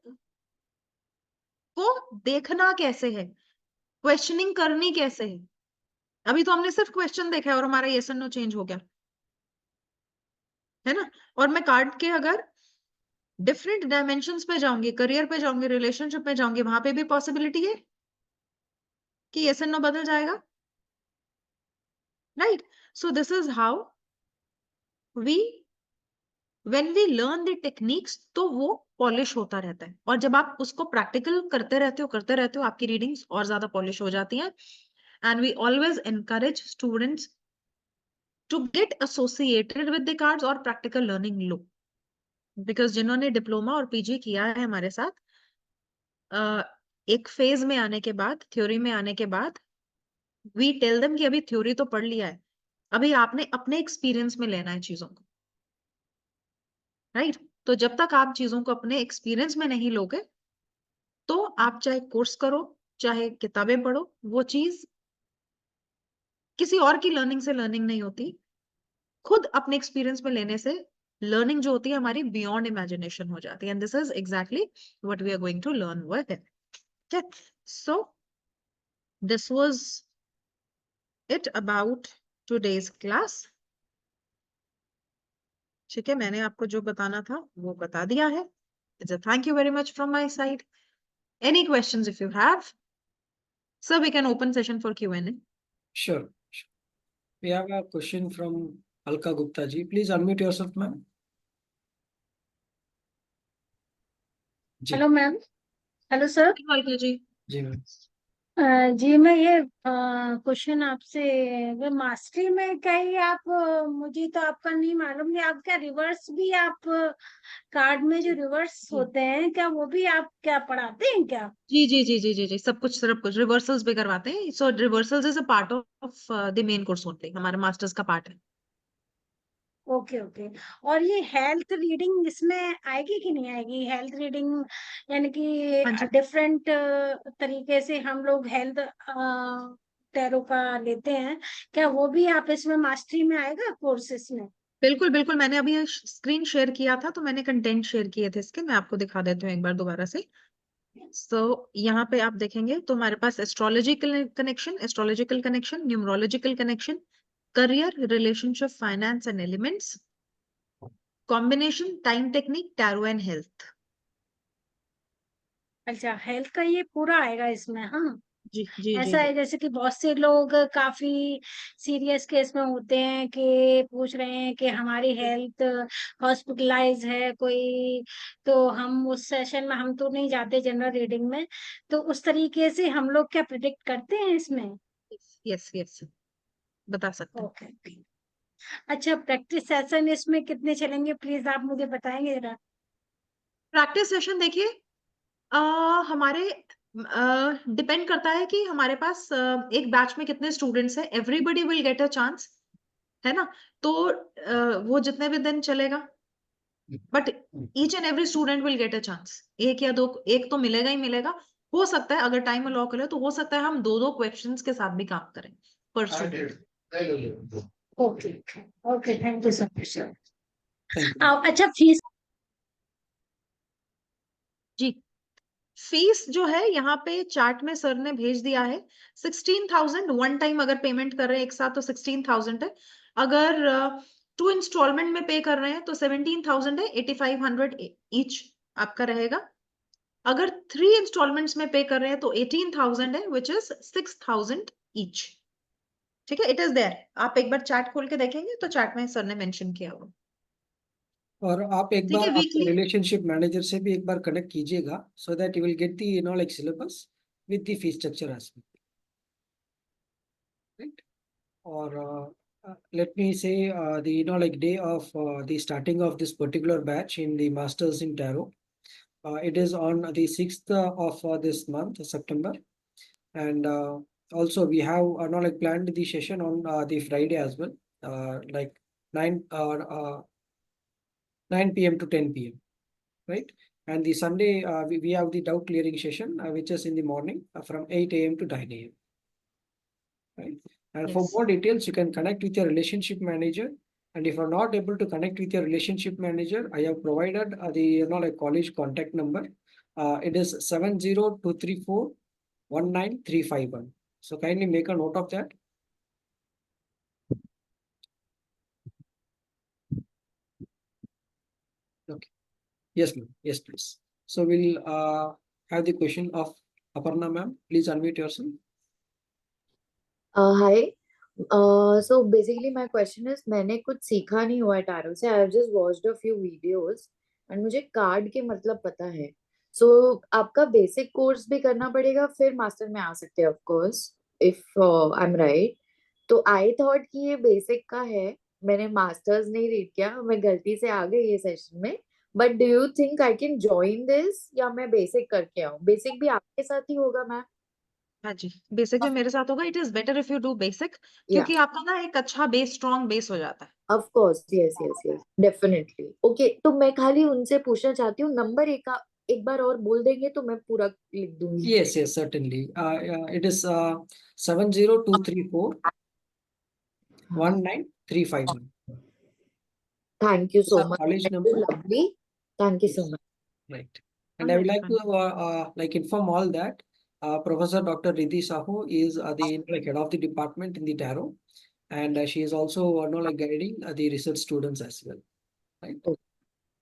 को देखना कैसे है, क्वेश्चनिंग करनी कैसे है. अभी तो हमने सिर्फ क्वेश्चन देखा है और हमारा यस एंड नो चेंज हो गया है ना. और मैं कार्ड के अगर डिफरेंट डायमेंशंस पे जाऊंगी, करियर पे जाऊंगी, रिलेशनशिप पे जाऊंगी, वहां पे भी पॉसिबिलिटी है कि यस एंड नो बदल जाएगा, right. So this is how we when we learn the techniques, तो वो पॉलिश होता रहता है, और जब आप उसको प्रैक्टिकल करते रहते हो आपकी रीडिंग्स और ज्यादा पॉलिश हो जाती हैं. And we always encourage students to get associated with the cards और प्रैक्टिकल लर्निंग लो, बिकॉज जिन्होंने डिप्लोमा और पीजी किया है हमारे साथ, एक फेज में आने के बाद, थ्योरी में आने के बाद, वी टेल देम कि अभी थ्योरी तो पढ़ लिया है, अभी आपने अपने एक्सपीरियंस में लेना है चीजों को, राइट. तो जब तक आप चीजों को अपने एक्सपीरियंस में नहीं लोगे, तो आप चाहे कोर्स करो, चाहे किताबें पढ़ो, वो चीज किसी और की लर्निंग से लर्निंग नहीं होती. खुद अपने एक्सपीरियंस में लेने से लर्निंग जो होती है हमारी बियॉन्ड इमेजिनेशन हो जाती है. And this is exactly what we are going to learn with. Okay, so this was it about today's class. ठीक है, मैंने आपको जो बताना था वो बता दिया है. It's a thank you very much from my side. Any questions if you have? Sir, we can open session for Q&A. Sure. We have a question from Alka Gupta ji. Please unmute yourself, ma'am. जी. Hello ma'am. Hello sir. Alka ji. जी मैम. जी मैं ये क्वेश्चन आपसे, वो मास्टरी में क्या ही आप मुझे तो आपका नहीं मालूम, नहीं आप क्या रिवर्स भी आप कार्ड में जो रिवर्स जी. होते हैं क्या वो भी आप क्या पढ़ाते हैं क्या? जी जी जी जी जी जी सब कुछ रिवर्सल्स भी करवाते हैं. So reversals is a part of the main course only, हमारे मास्टर्स का पार्ट है. Okay okay. और ये हेल्थ रीडिंग इसमें आएगी कि नहीं आएगी? हेल्थ रीडिंग यानी कि हाँ जी, डिफरेंट तरीके से हम लोग हेल्थ टैरो का लेते हैं, क्या वो भी आप इसमें मास्टरी में आएगा कोर्सेस में? बिल्कुल बिल्कुल. मैंने अभी स्क्रीन शेयर किया था, तो मैंने कंटेंट शेयर किए थे इसके, मैं आपको दिखा देती हूँ एक बार दोबारा से. सो यहाँ पे आप देखेंगे तो हमारे पास astrological connection, numerological connection, career, relationship, finance and elements, combination, time technique, tarot and health. अच्छा, हेल्थ का ये पूरा आएगा इसमें? हाँ, जी जी जी ऐसा जी. है जैसे कि बहुत से लोग काफी सीरियस केस में होते हैं कि पूछ रहे हैं कि हमारी हेल्थ हॉस्पिटलाइज है कोई, तो हम उस सेशन में हम तो नहीं जाते जनरल रीडिंग में, तो उस तरीके से हम लोग क्या प्रिडिक्ट करते हैं इसमें? यस यस, बता सकते हैं. ओके. अच्छा, प्रैक्टिस सेशन इसमें कितने चलेंगे प्लीज आप मुझे बताएंगे जरा? प्रैक्टिस सेशन देखिए, हमारे डिपेंड करता है कि हमारे पास एक बैच में कितने स्टूडेंट्स हैं. Everybody will get a chance, है ना. तो वो जितने भी दिन चलेगा, but each and every student will get a chance. एक या दो, एक तो मिलेगा ही मिलेगा. हो सकता है अगर टाइम अलाउ करे तो हो सकता है हम दो दो क्वेश्चंस के साथ भी काम करें पर student. Okay okay, thank you so much sir. Thank you. अच्छा, फीस? जी, फीस जो है यहाँ पे चार्ट में सर ने भेज दिया है. 16,000 वन टाइम अगर पेमेंट कर रहे हैं एक साथ तो 16,000 है. अगर 2 इंस्टॉलमेंट में पे कर रहे हैं तो 17,000 है. 8,500 ईच आपका रहेगा. अगर 3 इंस्टॉलमेंट्स में पे कर रहे हैं तो 18,000 है, विच इज 6,000 ईच. ठीक है, इट इज देयर. आप एक बार चार्ट खोल के देखेंगे तो चार्ट में सर ने मेंशन किया हुआ. और आप एक ठीक बार है, आपके वीकली. रिलेशनशिप मैनेजर से भी एक बार कनेक्ट कीजिएगा, so that you will get the like syllabus with the fee structure as well, right. और let me say the like day of the starting of this particular batch in the masters in tarot, it is on the 6th of this month September, and also we have like planned the session on the Friday as well, like 9 p.m. to 10 p.m. right? And the Sunday we have the doubt clearing session, which is in the morning from 8 a.m. to 9 a.m. Right? And for Yes. more details, you can connect with your relationship manager. And if you're not able to connect with your relationship manager, I have provided the like college contact number. It is 70234 19351. So kindly make a note of that. Okay. Yes, ma'am. Yes, please. So we'll have the question of Aparna ma'am. Please unmute yourself. Hi. So basically my question is, मैंने कुछ सीखा नहीं हुआ है टैरो से. I have just watched a few videos and मुझे कार्ड के मतलब पता है. So आपका बेसिक कोर्स भी करना पड़ेगा, फिर मास्टर में आ सकते हैं of course, if I'm right. तो I thought कि ये बेसिक का है. मैंने मास्टर्स नहीं रीड किया, मैं गलती से आ गई ये सेशन में. But do you think I can join this या मैं बेसिक करके आऊँ? बेसिक भी आपके साथ ही होगा मैम? हाँ जी, बेसिक भी मेरे साथ होगा. It is better if you do basic, या क्योंकि आपका ना एक अच्छा बेस, स्ट्रॉन्ग बेस हो जाता है. Of course, yes yes yes, definitely. Okay, तो मैं खाली उनसे पूछना चाहती हूँ, नंबर एक बार और बोल देंगे तो मैं पूरा लिख दूंगी. Yes, yes, certainly. It is 70234 19351. Thank you It's so a much, college that number. Is lovely. Thank you so Yes, much. right. And I would Alright, like fine. to like inform all that Professor Dr. Riddhi Sahu is the like head of the department in the Tarot, and she is also like guiding the research students as well, right? Okay.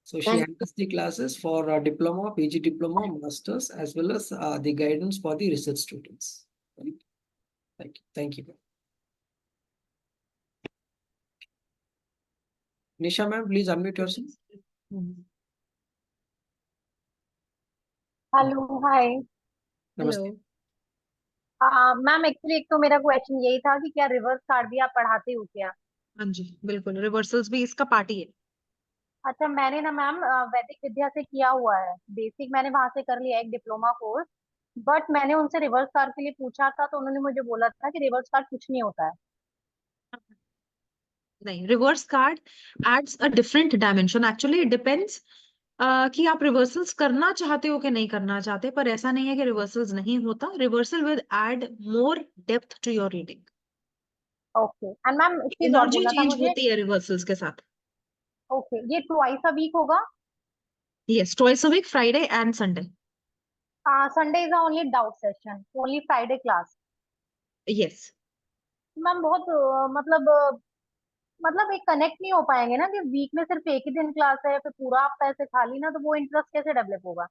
So she Thank handles the classes for diploma, PG diploma, masters, as well as the guidance for the research students. Right? Thank you. Nisha ma'am, please unmute yourself. Hello, hi. Namaste. Hello. Ma'am actually एक तो मेरा क्वेश्चन यही था कि क्या रिवर्स कार्ड भी आप पढ़ाते हो क्या? हाँ जी, बिल्कुल. रिवर्सल्स भी इसका पार्ट ही है. अच्छा, मैंने ना मैम वैदिक विद्या से किया हुआ है. बेसिक मैंने वहां से कर लिया एक डिप्लोमा कोर्स. बट मैंने उनसे रिवर्स कार्ड के लिए पूछा था तो उन्होंने मुझे बोला था कि रिवर्स कार्ड कुछ नहीं होता है. नहीं, reverse card adds a different dimension. Actually it depends कि आप रिवर्सल्स करना चाहते हो कि नहीं करना चाहते, पर ऐसा नहीं है कि रिवर्सल्स नहीं होता. Reversal will add more depth to your reading. Okay. And ma'am एक चीज और एनर्जी बोलना था चेंज मुझे. होती है रिवर्सल्स के साथ. ओके, ये ट्वाइस अ वीक होगा? Yes, twice a week, Friday and Sunday. Sunday is only doubt session, only Friday class. Yes. Ma'am बहुत मतलब एक कनेक्ट नहीं हो पाएंगे ना कि वीक में सिर्फ एक ही दिन क्लास है फिर पूरा हफ्ता ऐसे खाली ना, तो वो इंटरेस्ट कैसे डेवलप होगा?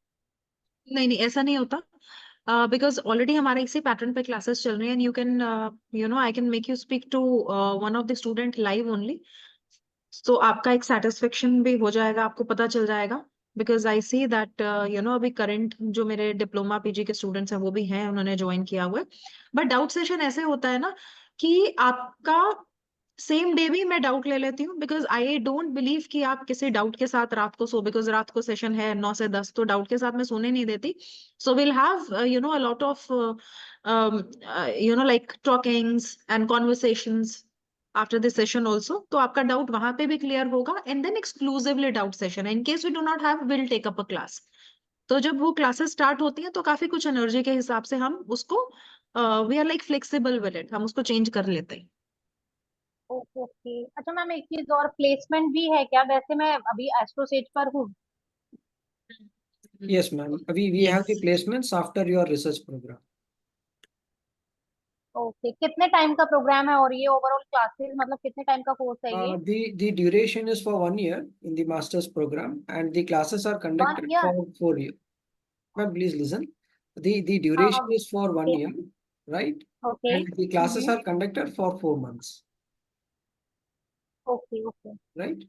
नहीं नहीं, ऐसा नहीं होता. बिकॉज ऑलरेडी हमारे इसी पैटर्न पे क्लासेस चल रही हैं. You can I can make you speak to one of the student live only. तो आपका एक सेटिस्फेक्शन भी हो जाएगा, आपको पता चल जाएगा. बिकॉज आई सी दैट अभी करंट जो मेरे डिप्लोमा पीजी के स्टूडेंट्स हैं वो भी हैं, उन्होंने ज्वाइन किया हुआ है. बट डाउट सेशन ऐसे होता है ना कि आपका सेम डे भी मैं डाउट ले लेती हूँ. बिकॉज आई डोंट बिलीव कि आप किसी डाउट के साथ रात को सो, बिकॉज रात को सेशन है 9 से 10, तो डाउट के साथ मैं सोने नहीं देती. So will have a lot of like talkings and conversations after the session also. तो आपका डाउट वहां पे भी क्लियर होगा. And then exclusively doubt session, in case we do not have, will take up a class. तो जब वो क्लासेस स्टार्ट होती हैं तो काफी कुछ एनर्जी के हिसाब से हम उसको we are like flexible with it, हम उसको चेंज कर लेते हैं. Okay okay. अच्छा मैम एक चीज और, प्लेसमेंट भी है क्या? वैसे मैं अभी एस्ट्रोसेज पर हूँ. Yes, ma'am. We have the Yes. placements after your research program. Okay, कितने टाइम का प्रोग्राम है और ये ओवरऑल क्लासेस मतलब कितने टाइम का कोर्स है ये? The duration is for 1 year in the master's program, and the classes are 1 conducted year? for 4 years. Ma'am, please listen. The duration is for 1 year, right? Okay And the classes are conducted for 4 months, okay okay right?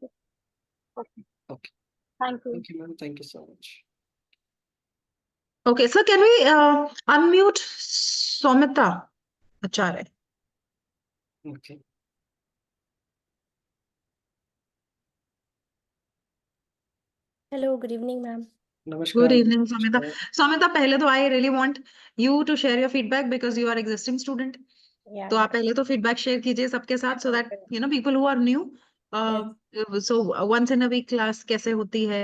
Okay. Okay. Thank you. Thank you, ma'am. Thank you so much. Okay, so can we unmute Somita Acharya? Okay. Hello, good evening, ma'am. Good Namaskar. evening, Samita. Samita, पहले तो I really want you to share your feedback because you are existing student. Yeah, तो आप पहले तो feedback share कीजिए सबके साथ so that you know people who are new. So once in a week class कैसे होती है?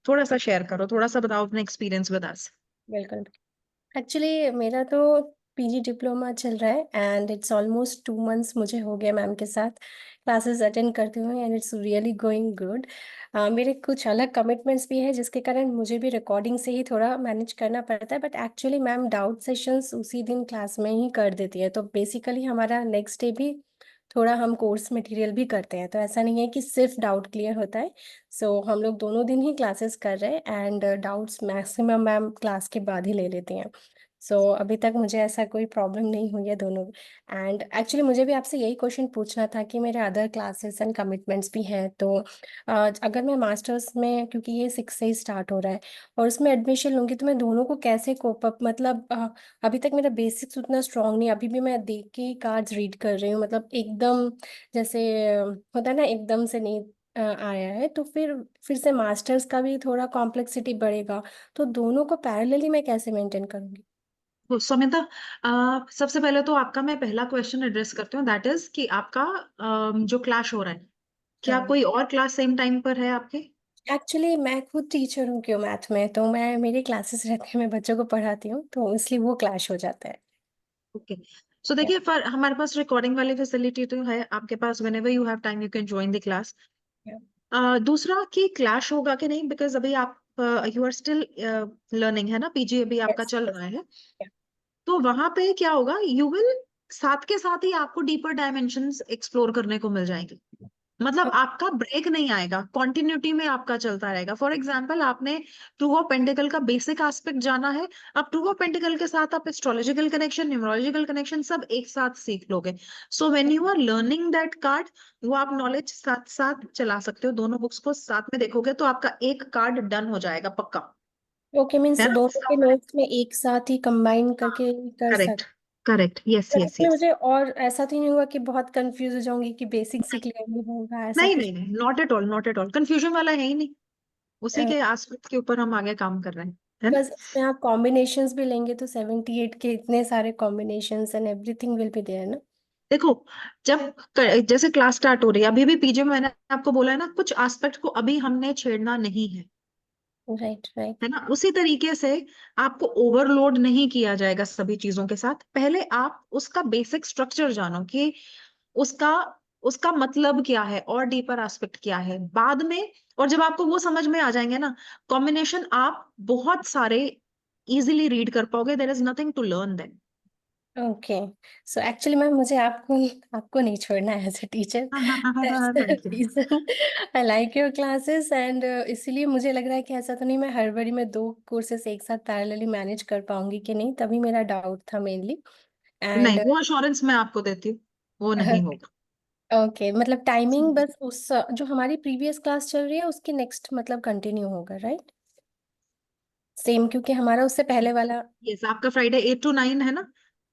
थोड़ा सा share करो, थोड़ा सा बताओ अपना experience with us. बिल्कुल एक्चुअली मेरा तो पीजी डिप्लोमा चल रहा है एंड इट्स ऑलमोस्ट 2 मंथ्स मुझे हो गया मैम के साथ क्लासेस अटेंड करते हुए and it's really going good. मेरे कुछ अलग कमिटमेंट्स भी है जिसके कारण मुझे भी रिकॉर्डिंग से ही थोड़ा मैनेज करना पड़ता है, but actually ma'am doubt sessions उसी दिन क्लास में ही कर देती है, तो बेसिकली हमारा नेक्स्ट डे भी थोड़ा हम कोर्स मटेरियल भी करते हैं, तो ऐसा नहीं है कि सिर्फ डाउट क्लियर होता है। सो हम लोग दोनों दिन ही क्लासेस कर रहे हैं and doubts maximum ma'am class के बाद ही ले लेते हैं। सो अभी तक मुझे ऐसा कोई प्रॉब्लम नहीं हुई है दोनों। एंड एक्चुअली मुझे भी आपसे यही क्वेश्चन पूछना था कि मेरे अदर क्लासेस एंड कमिटमेंट्स भी हैं, तो अगर मैं मास्टर्स में, क्योंकि ये 6 से ही स्टार्ट हो रहा है और उसमें एडमिशन लूँगी, तो मैं दोनों को कैसे कोप अप, मतलब अभी तक मेरा बेसिक्स उतना स्ट्रांग नहीं, अभी भी मैं देख के ही कार्ड्स रीड कर रही हूँ, मतलब एकदम जैसे होता है ना, एकदम से नहीं आया है, तो फिर से मास्टर्स का भी थोड़ा कॉम्प्लेक्सिटी बढ़ेगा, तो दोनों को पैरेलली मैं कैसे मेंटेन करूँगी? तो समिता, सबसे पहले तो आपका मैं पहला क्वेश्चन एड्रेस करती हूँ, दैट इज कि आपका जो क्लैश हो रहा है, क्या हाँ। कोई और क्लास सेम टाइम पर है आपके? एक्चुअली मैं खुद टीचर हूँ क्यों मैथ में, तो मैं मेरी क्लासेस रहते हैं, मैं बच्चों को पढ़ाती हूँ, तो इसलिए वो क्लैश हो जाता है। ओके, सो देखिए, पर हमारे पास रिकॉर्डिंग वाली फैसिलिटी तो है आपके पास, whenever you have time you can join the class. दूसरा कि क्लैश होगा कि नहीं, बिकॉज अभी आप यू आर स्टिल लर्निंग, है ना, पीजी अभी आपका चल रहा है, तो वहां पे क्या होगा, यू विल साथ के साथ ही आपको डीपर डायमेंशंस एक्सप्लोर करने को मिल जाएंगे, मतलब आपका ब्रेक नहीं आएगा, कॉन्टिन्यूटी में आपका चलता रहेगा। फॉर एग्जाम्पल, आपने टू ऑफ पेंटिकल का बेसिक एस्पेक्ट जाना है, अब टू ऑफ पेंटिकल के साथ आप एस्ट्रोलॉजिकल कनेक्शन, न्यूमरोलॉजिकल कनेक्शन सब एक साथ सीख लोगे। So when you are learning that card, वो आप नॉलेज साथ साथ चला सकते हो, दोनों बुक्स को साथ में देखोगे तो आपका एक कार्ड डन हो जाएगा पक्का, ओके, मीन्स है ना? दोनों के नोट्स में एक साथ ही कंबाइन करके कर करेक्ट, सकते। करेक्ट, यस पर यस इसमें यस। मुझे और ऐसा तो नहीं होगा कि बहुत कंफ्यूज हो जाऊंगी कि बेसिक सीख लिया नहीं होगा, ऐसा नहीं कुछ? नहीं नहीं, not at all, not at all, confusion वाला है ही नहीं, उसी के एस्पेक्ट के ऊपर हम आगे काम कर रहे हैं, है ना? बस इसमें आप कॉम्बिनेशंस भी लेंगे तो 78 के इतने सारे combinations and everything will be there ना। देखो, जब जैसे क्लास स्टार्ट हो रही है, अभी भी पीजे में मैंने आपको बोला है ना, कुछ एस्पेक्ट को अभी हमने छेड़ना नहीं है, राइट राइट। है ना? उसी तरीके से आपको ओवरलोड नहीं किया जाएगा सभी चीजों के साथ। पहले आप उसका बेसिक स्ट्रक्चर जानो कि उसका उसका मतलब क्या है और डीपर एस्पेक्ट क्या है, बाद में, और जब आपको वो समझ में आ जाएंगे ना, कॉम्बिनेशन आप बहुत सारे इजीली रीड कर पाओगे, there is nothing to learn then. Okay, so actually ma'am मुझे आपको आपको नहीं छोड़ना है as a teacher, that's the thank you. Reason I like your classes and इसीलिए मुझे लग रहा है कि ऐसा तो नहीं मैं हड़बड़ी में 2 कोर्सेस एक साथ पैरेलली मैनेज कर पाऊंगी कि नहीं, तभी मेरा डाउट था मेनली। नहीं, एंड वो अश्योरेंस मैं आपको देती हूँ, वो नहीं होगा। ओके, मतलब टाइमिंग बस उस जो हमारी प्रीवियस क्लास चल रही है उसके नेक्स्ट मतलब कंटिन्यू होगा, राइट? सेम, क्योंकि हमारा उससे पहले वाला। यस, आपका फ्राइडे 8 to 9 है ना,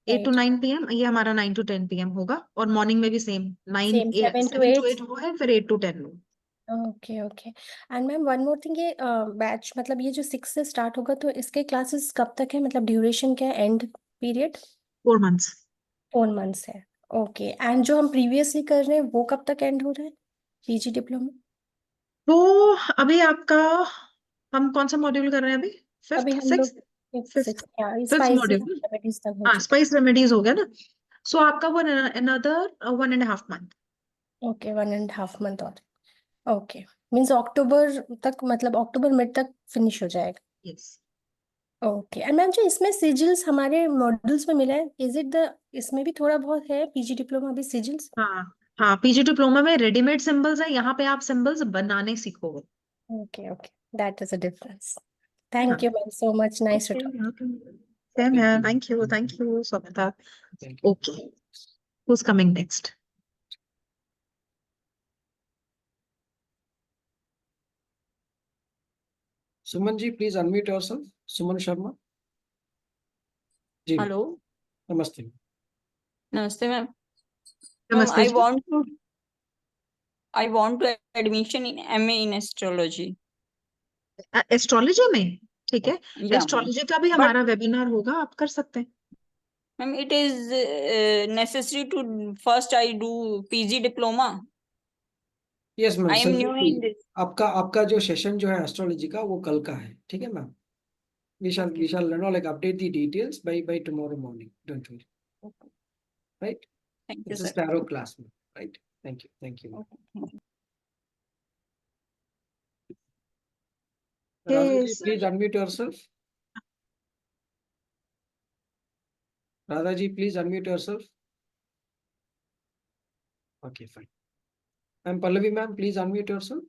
8 to 9 PM, ये हमारा 9 to 10 PM होगा, और मॉर्निंग में भी सेम, सेम 7 to 7 to 8। 8 वो है, फिर 8 to 10 वो। Okay okay. And ma'am one more thing, ये बैच मतलब ये जो 6 से स्टार्ट होगा तो इसके क्लासेस कब तक है, मतलब ड्यूरेशन क्या है, एंड पीरियड? 4 months। 4 मंथ्स है। ओके, एंड जो हम प्रीवियसली कर रहे हैं वो कब तक एंड हो रहा है, पीजी डिप्लोमा? तो अभी आपका, हम कौन सा मॉड्यूल कर रहे हैं अभी? अभी फिफ्थ, हम लोग sixth? Fifth, spices module. Remedies तक हो हाँ, चुके स्पाइस रेमेडीज हो गया ना, सो आपका वो अनदर 1.5 month। हैं। ओके, 1.5 मंथ और। ओके, मीन्स अक्टूबर तक, मतलब अक्टूबर मिड तक फिनिश हो जाएगा। यस। ओके, एंड मैम जो इसमें सिजिल्स हमारे मॉड्यूल्स में मिला है, इज इट द, इसमें भी थोड़ा बहुत है पीजी डिप्लोमा भी सिजिल्स? हाँ हाँ, पीजी डिप्लोमा में रेडीमेड सिंबल्स है, यहाँ पे आप सिंबल्स बनाने सीखोगे। Okay okay, that is a difference. हाँ, thank you ma'am so much, nice to talk. Same है, thank you Savita. Thank you. Okay, who's coming next? Suman ji, please unmute yourself. Suman Sharma. Ji ma'am, hello, नमस्ते। नमस्ते मैम। नमस्ते जी। I want to admission in MA in astrology. Astrology में ठीक है, Yeah, ma'am. एस्ट्रोलॉजी का भी But हमारा वेबिनार होगा, आप कर सकते हैं। ma'am, it is necessary to first I do PG diploma. Yes ma'am, I am new in this. आपका जो सेशन जो है एस्ट्रोलॉजी का वो कल का है, ठीक है ma'am. we Okay. shall like update the details by tomorrow morning, don't worry, Okay. right? Thank you, It's a sir. tarot class, ma'am, right? Thank you ma'am. Okay. Thank you. Radha ji, Yes. please unmute yourself. Radha ji, please unmute yourself. Okay, fine. And Pallavi ma'am, please unmute yourself.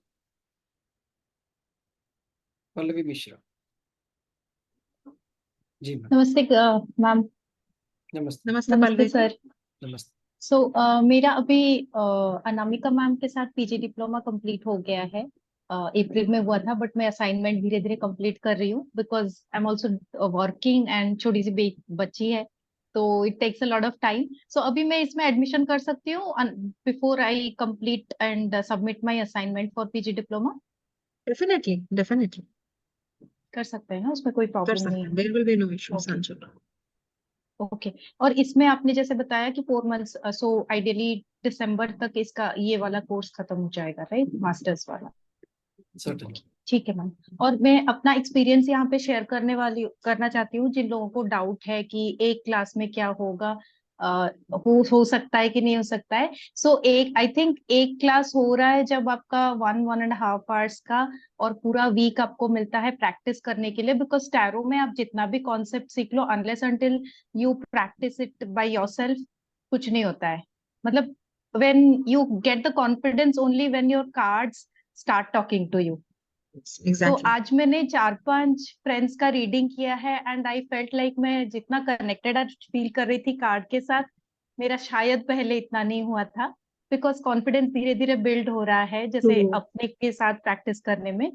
Pallavi Mishra. Ji ma'am, नमस्ते मैम। नमस्ते। नमस्ते नमस्ते पल्लवी जी। सर। नमस्ते। सो मेरा अभी अनामिका मैम के साथ पीजी डिप्लोमा कंप्लीट हो गया है। अप्रैल में हुआ था, बट मैं असाइनमेंट धीरे धीरे कंप्लीट कर रही हूँ because I am also working and छोटी सी बच्ची है, तो it takes a lot of time. So अभी मैं इसमें एडमिशन कर सकती हूँ before I complete and submit my assignment for PG diploma? Definitely कर सकते हैं ना, उसमें कोई कर प्रॉब्लम सकते नहीं हैं, है? There will be no issues. Okay Anshul, okay. और इसमें आपने जैसे बताया कि 4 मंथ्स, सो आइडियली दिसंबर तक इसका ये वाला कोर्स खत्म हो जाएगा, राइट? मास्टर्स वाला। Certainly. ठीक है मैम। और मैं अपना एक्सपीरियंस यहाँ पे शेयर करना चाहती हूँ जिन लोगों को डाउट है कि एक क्लास में क्या होगा, हो सकता है कि नहीं हो सकता है। सो आई थिंक एक क्लास हो रहा है जब आपका 1.5 आवर्स का, और पूरा वीक आपको मिलता है प्रैक्टिस करने के लिए, बिकॉज टैरो में आप जितना भी कॉन्सेप्ट सीख लो, unless until you practice it by yourself, कुछ नहीं होता है। मतलब when you get the confidence only when your cards start talking to you. तो एग्जैक्टली। आज मैंने 4-5 फ्रेंड्स का रीडिंग किया है एंड आई फेल्ट लाइक मैं जितना कनेक्टेड आज फील कर रही थी कार्ड के साथ, मेरा शायद पहले इतना नहीं हुआ था, बिकॉज कॉन्फिडेंस धीरे धीरे बिल्ड हो रहा है जैसे अपने के साथ प्रैक्टिस करने में।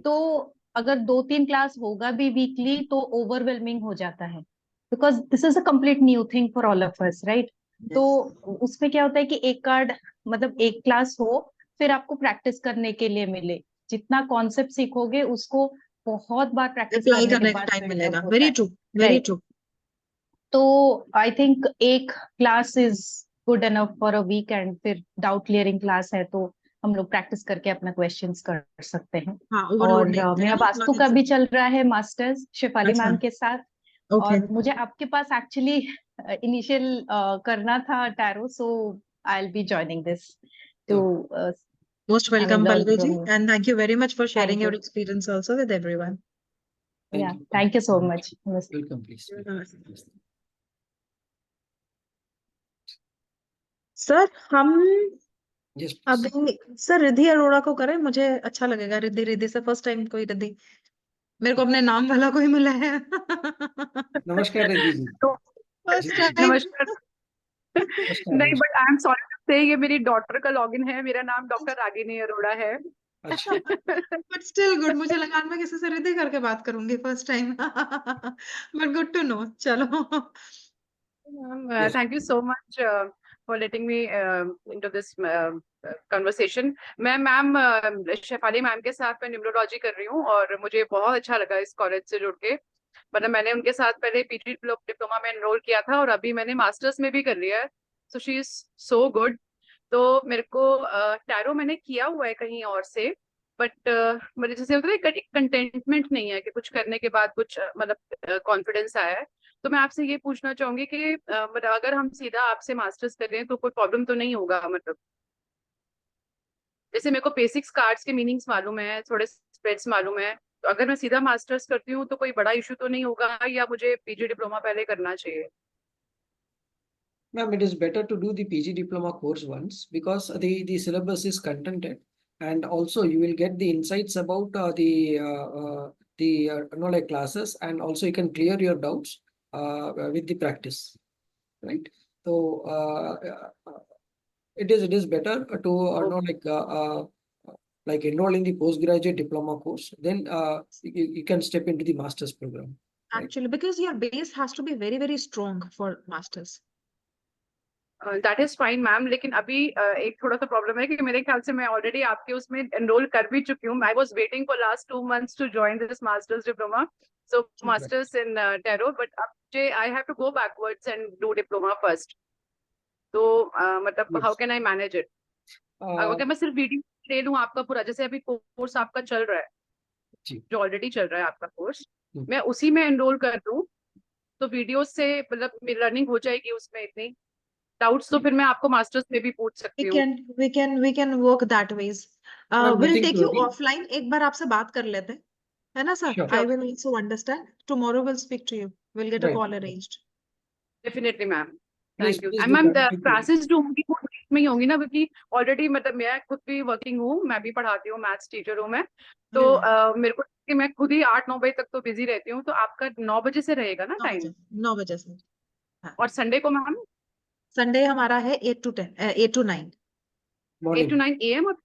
तो अगर 2-3 क्लास होगा भी वीकली तो ओवरवेलमिंग हो जाता है, because this is a complete new thing for all of us, right? तो उसमें क्या होता है कि एक कार्ड मतलब एक क्लास हो, फिर आपको प्रैक्टिस करने के लिए मिले। जितना कॉन्सेप्ट सीखोगे उसको बहुत बार प्रैक्टिस अप्लाई करने के करने का बाद टाइम build up मिलेगा। होता वेरी है, ट्रू, वेरी राइट? ट्रू। तो आई थिंक एक class is good enough for a week, and फिर डाउट क्लियरिंग क्लास है तो हम लोग प्रैक्टिस करके अपना क्वेश्चंस कर सकते हैं। हाँ, ओवरलोड और नहीं होता है मेरा ना, वास्तु knowledge का से। भी चल रहा है मास्टर्स शेफाली अच्छा, मैम के साथ, ओके। और मुझे आपके पास एक्चुअली इनिशियल करना था tarot, so I will be joining this to most I mean welcome learn Pallavi ji, from you. And thank you very much for sharing thank your you. Experience also with everyone. या Thank you. Thank you so much. Welcome, please. Sir हम Yes, please. अभी सर रिद्धि अरोड़ा को करें, मुझे अच्छा लगेगा। रिद्धि रिद्धि से फर्स्ट टाइम कोई रिद्धि, मेरे को अपने नाम वाला कोई मिला है। नमस्कार रिद्धि जी। तो फर्स्ट जी, जी, टाइम। नमस्कार। नमस्कार, नहीं, नमस्कार। But I am sorry to say ये मेरी डॉटर का लॉगिन है, मेरा नाम डॉक्टर रागिनी अरोड़ा है। अच्छा, बट स्टिल गुड, मुझे लगा मैं किसी से रिद्धि करके बात करूंगी first time. But good to know. चलो। yes, thank you so much for letting me into this conversation. मैं मैम शेफाली मैम के साथ मैं न्यूमरोलॉजी कर रही हूँ और मुझे बहुत अच्छा लगा इस कॉलेज से जुड़ के। मतलब मैंने उनके साथ पहले पीजी डिप्लोमा में एनरोल किया था और अभी मैंने मास्टर्स में भी कर लिया है। So she is so good. तो मेरे को टैरो मैंने किया हुआ है कहीं और से, बट मेरे जैसे होता है कंटेंटमेंट नहीं है कि कुछ करने के बाद कुछ मतलब कॉन्फिडेंस आया है। तो मैं आपसे ये पूछना चाहूंगी कि मतलब अगर हम सीधा आपसे मास्टर्स कर रहे हैं तो कोई प्रॉब्लम तो नहीं होगा? मतलब जैसे मेरे को बेसिक्स कार्ड्स के मीनिंग्स मालूम है, थोड़े स्प्रेड्स मालूम है, तो अगर मैं सीधा मास्टर्स करती हूँ तो कोई बड़ा इशू तो नहीं होगा, या मुझे पीजी डिप्लोमा पहले करना चाहिए? ma'am, it is better to do the PG diploma course once because the syllabus is contented, and also you will get the insights about like classes, and also you can clear your doubts with the practice, right? So it is better to like enroll in the postgraduate diploma course, then you can step into the master's program, right? Actually, because your base has to be very, very strong for masters. That is fine ma'am, लेकिन अभी एक थोड़ा सा प्रॉब्लम है कि मेरे ख्याल से मैं ऑलरेडी आपके उसमें एनरोल कर भी चुकी हूँ. I was waiting for last 2 months to join this masters diploma, so masters in tarot, but अब मुझे I have to go backwards and do diploma first. तो मतलब how can I manage it? अगर मैं सिर्फ वीडियो ले लूँ आपका पूरा, जैसे अभी कोर्स आपका चल रहा है, जो ऑलरेडी चल रहा है आपका कोर्स, मैं उसी में एनरोल कर दूँ तो वीडियो से मतलब लर्निंग हो जाएगी उसमें. इतनी डाउट्स तो फिर मैं आपको मास्टर्स में भी पूछ सकती हूँ. we can work that ways. Ma'am, We'll nothing take to you worry. offline. एक बार आपसे बात कर लेते हैं, है ना sir? Sure. I will also understand. Tomorrow we'll speak to you. We'll get a Right. call arranged. Definitely ma'am, Please, thank you. please and do ma'am connect with me. Classes जो होंगी वो में ही होंगी ना, क्योंकि ऑलरेडी मतलब मैं खुद भी वर्किंग हूँ, मैं भी पढ़ाती हूँ, मैथ्स टीचर हूँ मैं. तो मेरे को कि मैं खुद ही 8-9 बजे तक तो बिजी रहती हूँ. तो आपका 9 बजे से रहेगा ना टाइम? 9 बजे से. हाँ. और संडे को मैम? संडे हमारा है 8 to 10, 8 to 9 8 to 9 AM और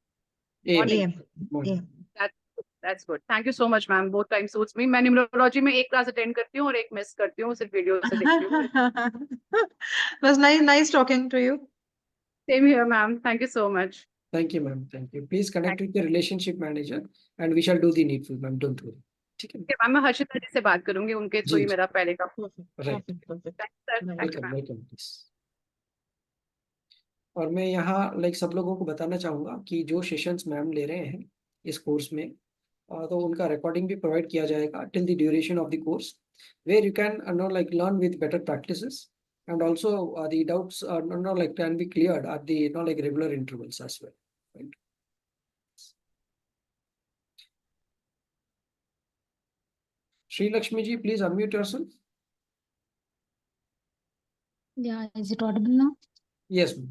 morning? AM. Morning. That's good. Thank you so much, ma'am. Both times suits me. मैं न्यूमरोलॉजी में एक क्लास अटेंड करती हूँ और एक मिस करती हूँ, सिर्फ वीडियो से देखती हूँ. was nice talking to you. Same here, ma'am. Thank you so much. Thank you, ma'am. Thank you. Please connect with the relationship manager and we shall do the needful, ma'am. Don't worry. ठीक है? मैम मैं हर्षिता जी से बात करूंगी, उनके थ्रू ही जी. मेरा पहले का. Right. Perfect. Thank you, Welcome, ma'am. welcome, please. और मैं यहाँ लाइक सब लोगों को बताना चाहूँगा कि जो सेशंस मैम ले रहे हैं इस कोर्स में, तो उनका रिकॉर्डिंग भी प्रोवाइड किया जाएगा till the duration of the course, where you can know like learn with better practices and also the doubts no like can be cleared at the like regular intervals as well, right? Sri Lakshmi ji, please unmute yourself. Yeah, is it audible now? Yes, ma'am.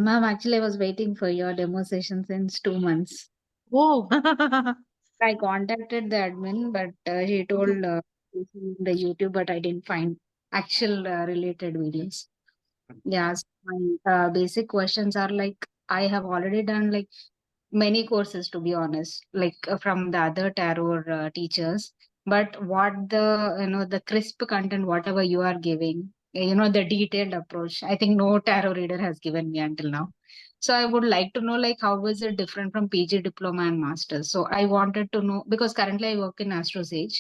Ma'am, actually, I was waiting for your demo session since 2 months. Whoa. I contacted the admin, but she told the YouTube, but I didn't find actual related videos. Yeah, so my basic questions are like, I have already done like many courses, to be honest, like from the other tarot teachers. But what the crisp content, whatever you are giving, the detailed approach, I think no tarot reader has given me until now. So I would like to know, like, how is it different from PG diploma and masters? So I wanted to know, because currently I work in AstroSage,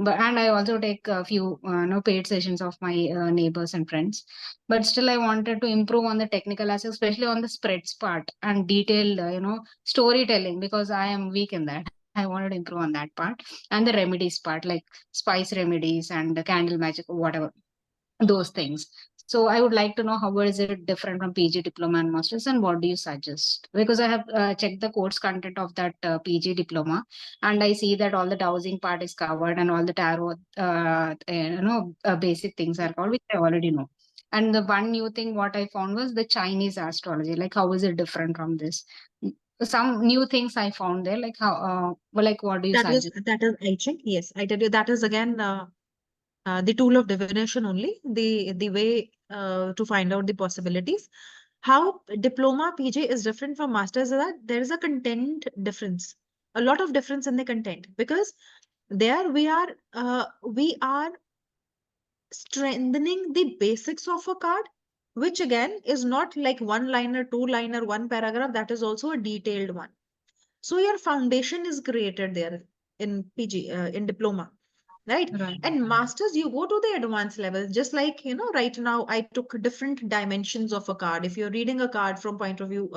and I also take a few paid sessions of my neighbors and friends. But still, I wanted to improve on the technical aspects, especially on the spreads part and detailed, storytelling, because I am weak in that. I wanted to improve on that part and the remedies part, like spice remedies and the candle magic, whatever, those things. So I would like to know how is it different from PG diploma and masters, and what do you suggest? Because I have checked the course content of that PG diploma, and I see that all the dowsing part is covered and all the tarot, basic things are covered, which I already know. And the one new thing what I found was the Chinese astrology. Like, how is it different from this? Some new things I found there, like how, like, what do you suggest? That is I Ching. Yes, I tell you, that is again the tool of divination only, the way to find out the possibilities. How diploma PG is different from masters is that there is a content difference, a lot of difference in the content, because there we are strengthening the basics of a card, which again is not like one liner, two liner, one paragraph. That is also a detailed one. So your foundation is created there in PG, in diploma. Right? And masters, you go to the advanced level, just like, right now I took different dimensions of a card. If you're reading a card from point of view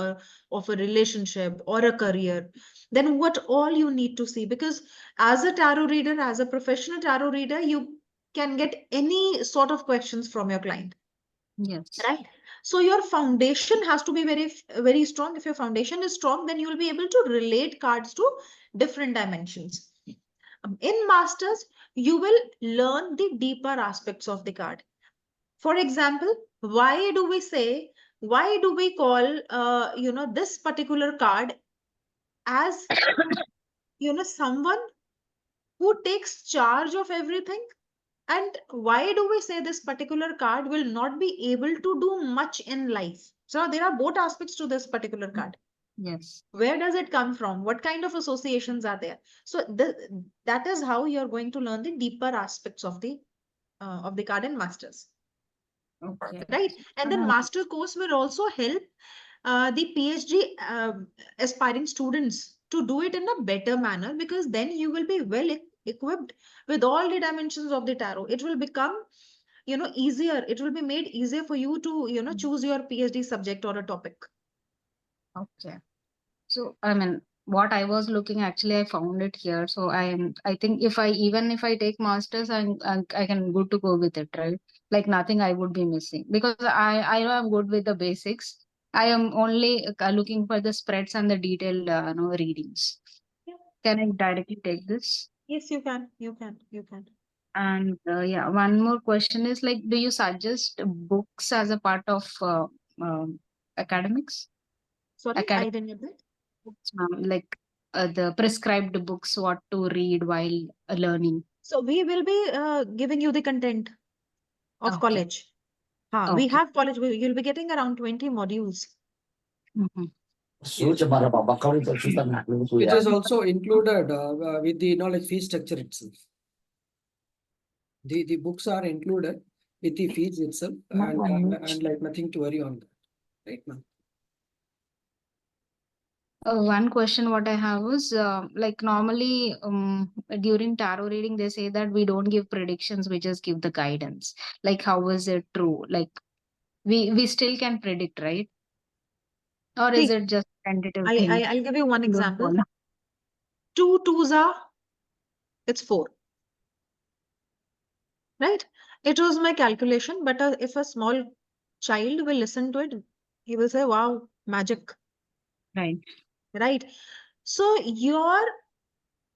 of a relationship or a career, then what all you need to see, because as a tarot reader, as a professional tarot reader, you can get any sort of questions from your client. Yes. Right? So your foundation has to be very, very strong. If your foundation is strong, then you will be able to relate cards to different dimensions. In masters, you will learn the deeper aspects of the card. For example, why do we call this particular card as someone who takes charge of everything? And why do we say this particular card will not be able to do much in life? So there are both aspects to this particular card. Yes. Where does it come from? What kind of associations are there? So that is how you're going to learn the deeper aspects of the card in masters. Okay. right? And then master course will also help the PhD aspiring students to do it in a better manner, because then you will be well equipped with all the dimensions of the tarot. It will become, you know, easier. It will be made easier for you to, you know, choose your PhD subject or a topic. Okay. So, I mean, what I was looking, actually, I found it here. So I think if even if I take masters, I can good to go with it, right? Like nothing I would be missing, because I know I'm good with the basics. I am only looking for the spreads and the detailed, readings. Yeah. Can I directly take this? Yes, you can. You can. You can. And yeah, one more question is like, do you suggest books as a part of academics? Sorry, Academic I didn't get that. books, ma'am, like the prescribed books, what to read while learning. So we will be giving you the content of Okay. college. We Okay. have college. You'll be getting around 20 modules. Mhm. It is also included with the knowledge fee structure itself. The books are included with the fees itself, and like nothing to worry on that, right, ma'am? One question what I have is like normally during tarot reading they say that we don't give predictions, we just give the guidance. Like how is it true? Like we still can predict, right? Or is See, it just tentative thing? I'll give you one Don't example. follow. 2 2s are, it's 4. Right? It was my calculation, but if a small child will listen to it, he will say, wow, magic. Right. Right? So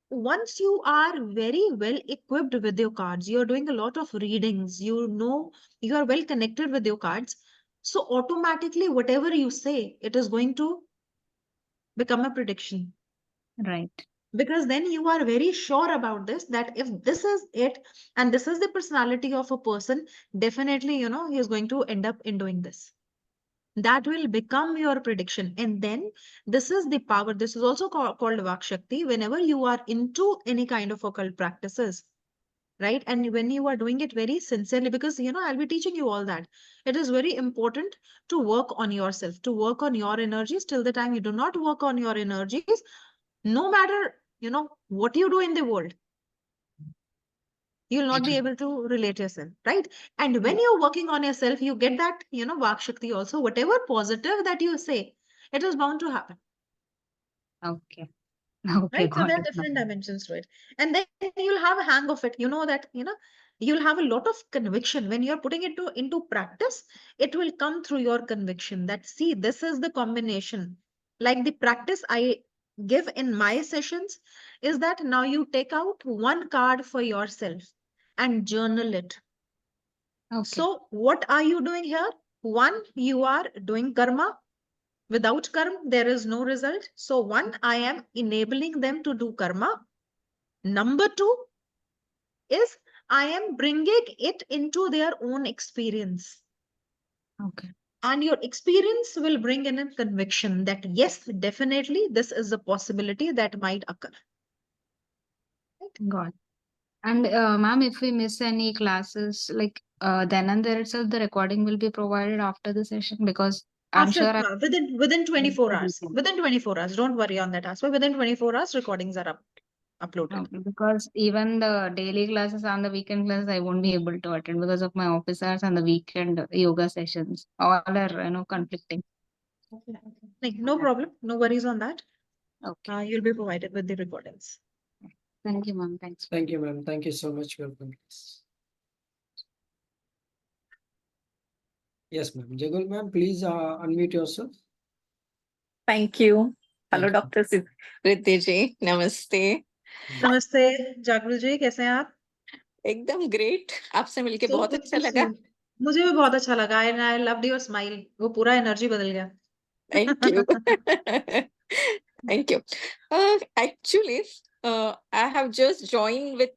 once you are very well equipped with your cards, you're doing a lot of readings, you know, you are well connected with your cards. So automatically, whatever you say, it is going to become a prediction. Right. Because then you are very sure about this, that if this is it and this is the personality of a person, definitely, you know, he is going to end up in doing this. That will become your prediction. And then this is the power. This is also called Vak Shakti. Whenever you are into any kind of occult practices, right? And when you are doing it very sincerely, because, you know, I'll be teaching you all that. It is very important to work on yourself, to work on your energies. Till the time you do not work on your energies, no matter, you know, what you do in the world, you'll not be able to relate yourself, right? And when you're working on yourself, you get that, you know, Vak Shakti also. Whatever positive that you say, it is bound to happen. Okay. Okay, Right? So got there are it. different dimensions to it. And then you'll have a hang of it. You know that, you know, you'll have a lot of conviction. When you're putting it into practice, it will come through your conviction that, see, this is the combination. Like the practice I give in my sessions is that now you take out one card for yourself and journal it. Okay. So what are you doing here? One, you are doing karma. Without karma, there is no result. So one, I am enabling them to do karma. Number 2 is I am bringing it into their own experience. Okay. And your experience will bring in a conviction that, yes, definitely, this is a possibility that might occur. Got it. And ma'am, if we miss any classes, like then and there itself, the recording will be provided after the session, because I'm After, sure within 24 I hours. Within 24 hours. Don't worry on that aspect. Within 24 hours, recordings are uploaded. Okay, because even the daily classes and the weekend classes, I won't be able to attend because of my office hours and the weekend yoga sessions. All are, conflicting. Okay. Like, no problem. No worries on that. Okay. You'll be provided with the recordings. Thank you, ma'am. Thanks. Thank you, ma'am. Thank you so much. Welcome. Yes, ma'am. Jagul, ma'am, please unmute yourself. Thank you. Hello, Thank you. Dr. Riddhi ji. Namaste. नमस्ते जागृत जी, कैसे हैं आप? एकदम ग्रेट. आपसे मिलके So बहुत good अच्छा to see लगा. you. मुझे भी बहुत अच्छा लगा. And I loved your smile. वो पूरा एनर्जी बदल गया. Thank you. Thank you. Actually, I have just joined with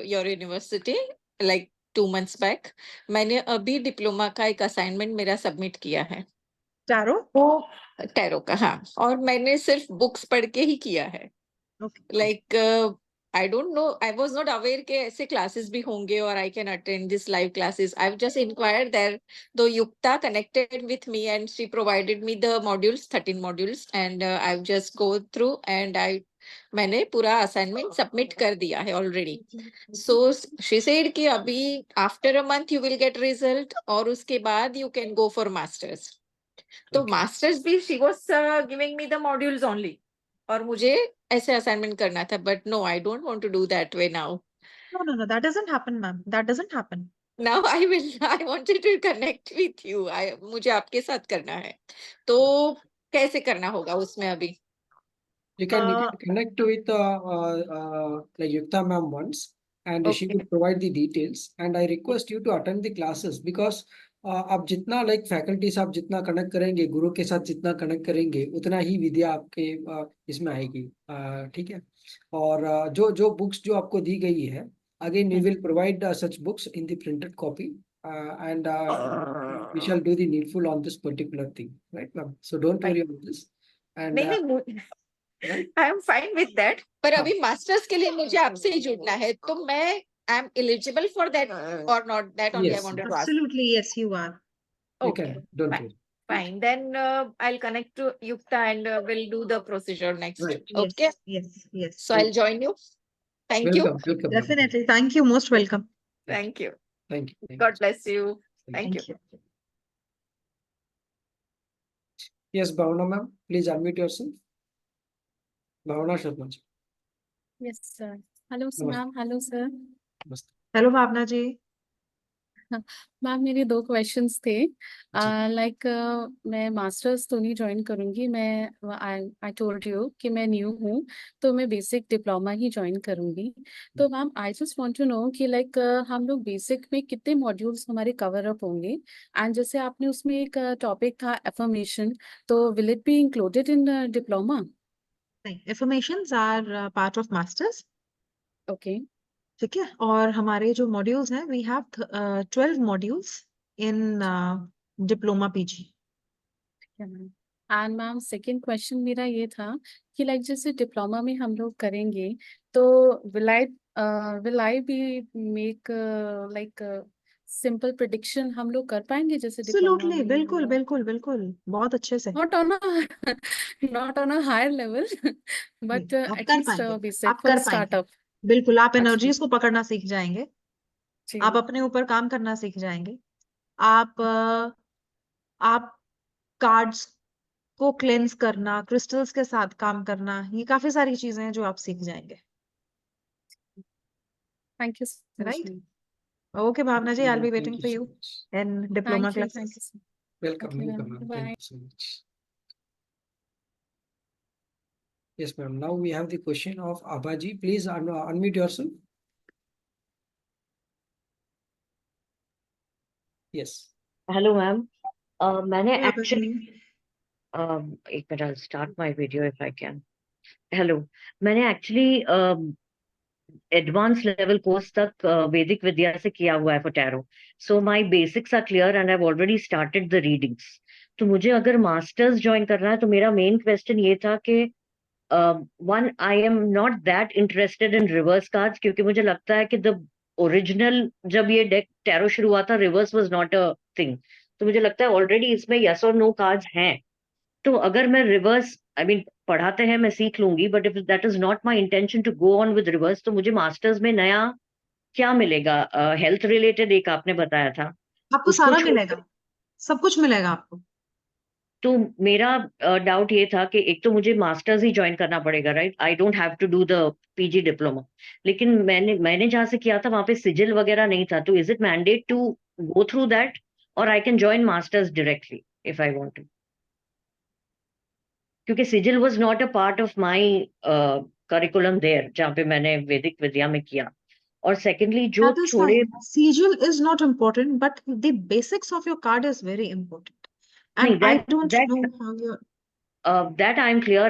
your university like 2 months back. मैंने अभी डिप्लोमा का एक असाइनमेंट मेरा सबमिट किया है. टैरो? वो टैरो का, हाँ. और मैंने सिर्फ बुक्स पढ़ के ही किया है. Okay. Like I don't know. I was not aware के ऐसे classes भी होंगे और I can attend this live classes. I've just inquired there. Though Yukta connected with me and she provided me the modules, 13 modules, and I've just go through and मैंने पूरा assignment submit कर दिया है already. So she said कि अभी after a month you will get result और उसके बाद you can go for masters. तो masters भी she was giving me the modules only. और मुझे ऐसे असाइनमेंट करना था but no I don't want to do that way now No, that doesn't happen, ma'am. That doesn't happen. Now I wanted to connect with you मुझे आपके साथ करना है तो कैसे करना होगा उसमें अभी You can connect with like Yukta ma'am once, and she will provide the details. And I request you to attend the classes because आप जितना like faculty से आप जितना कनेक्ट करेंगे, गुरु के साथ जितना कनेक्ट करेंगे, उतना ही विद्या आपके इसमें आएगी. ठीक है. और जो बुक्स जो आपको दी गई है, again we will provide such books in the printed copy. And we shall do the needful on this particular thing, right, ma'am? So don't worry about this. And I am fine with that पर अभी मास्टर्स के लिए मुझे आपसे ही जुड़ना है तो मैं I am eligible for that और not that only I wanted to ask Absolutely, yes, you are. you can, don't worry. fine then I'll connect to Yukta and we'll do the procedure next Right. okay Yes. so I'll join you thank you Welcome, ma'am. Definitely. Thank you. Most welcome. thank you Thank you. God bless you thank you Yes, Bhavana ma'am, please unmute yourself. Bhavana Sharma ji. Yes, sir. Hello, Namaste. ma'am. Hello, sir. Namaste. Hello, Bhavna ji. Ma'am मेरे 2 क्वेश्चंस थे लाइक मैं मास्टर्स तो नहीं ज्वाइन करूंगी मैं आई टोल्ड यू कि मैं न्यू हूँ तो मैं बेसिक डिप्लोमा ही ज्वाइन करूंगी तो ma'am I just want to know कि लाइक हम लोग बेसिक में कितने मॉड्यूल्स हमारे कवर अप होंगे एंड जैसे आपने उसमें एक टॉपिक था एफर्मेशन तो will it be included in diploma नहीं, affirmations are part of masters. Okay ठीक है. और हमारे जो मॉड्यूल्स हैं, we have 12 modules in diploma PG. And ma'am second question मेरा ये था कि लाइक जैसे डिप्लोमा में हम लोग करेंगे तो will I be make like simple prediction हम लोग कर पाएंगे जैसे डिप्लोमा Absolutely, में बिल्कुल, बहुत अच्छे से. Not on not on a higher level but नहीं, आप कर एटलीस्ट पाएंगे. बेसिक आप फॉर कर पाएंगे. स्टार्टअप बिल्कुल, आप अच्छा एनर्जीज को पकड़ना सीख जाएंगे. जी आप अपने ऊपर काम करना सीख जाएंगे. आप कार्ड्स को क्लेंस करना, क्रिस्टल्स के साथ काम करना, ये काफी सारी चीजें हैं जो आप सीख जाएंगे. Thank you so much right. Okay, Bhavna ji, I'll be Thank waiting you for so you much. in diploma thank you classes. Sir Welcome, okay welcome, ma'am ma'am. Bye Thank you so much. Yes, ma'am. Now we have the question of Abhaji. Please unmute yourself. Yes. Hello ma'am मैंने Hello, एक्चुअली Abhaji. एक minute I start my video if I can hello मैंने एक्चुअली एडवांस लेवल कोर्स तक वैदिक विद्या से किया हुआ है for tarot so my basics are clear and I have already started the readings तो मुझे अगर मास्टर्स ज्वाइन करना है तो मेरा मेन क्वेश्चन ये था कि one I am not that interested in reverse cards क्योंकि मुझे लगता है कि द ओरिजिनल जब ये डेक टैरो शुरू हुआ था reverse was not a thing तो मुझे लगता है ऑलरेडी इसमें यस और नो कार्ड्स हैं तो अगर मैं रिवर्स आई मीन पढ़ाते हैं मैं सीख लूंगी but if that is not my intention to go on with reverse तो मुझे मास्टर्स में नया क्या मिलेगा हेल्थ रिलेटेड एक आपने बताया था आपको उसको सारा छोड़ मिलेगा. सब कुछ मिलेगा आपको. तो मेरा डाउट ये था कि एक तो मुझे मास्टर्स ही ज्वाइन करना पड़ेगा right I don't have to do the PG diploma लेकिन मैंने जहाँ से किया था वहां पे सिजिल वगैरह नहीं था तो is it mandate to go through that और I can join masters directly if I want to क्योंकि sigil was not a part of my curriculum there जहाँ पे मैंने वैदिक विद्या में किया और सेकेंडली जो That is छोड़े fine. Sigil is not important, but the basics of your card is very important. नहीं And I that don't that know how you're. that I'm clear.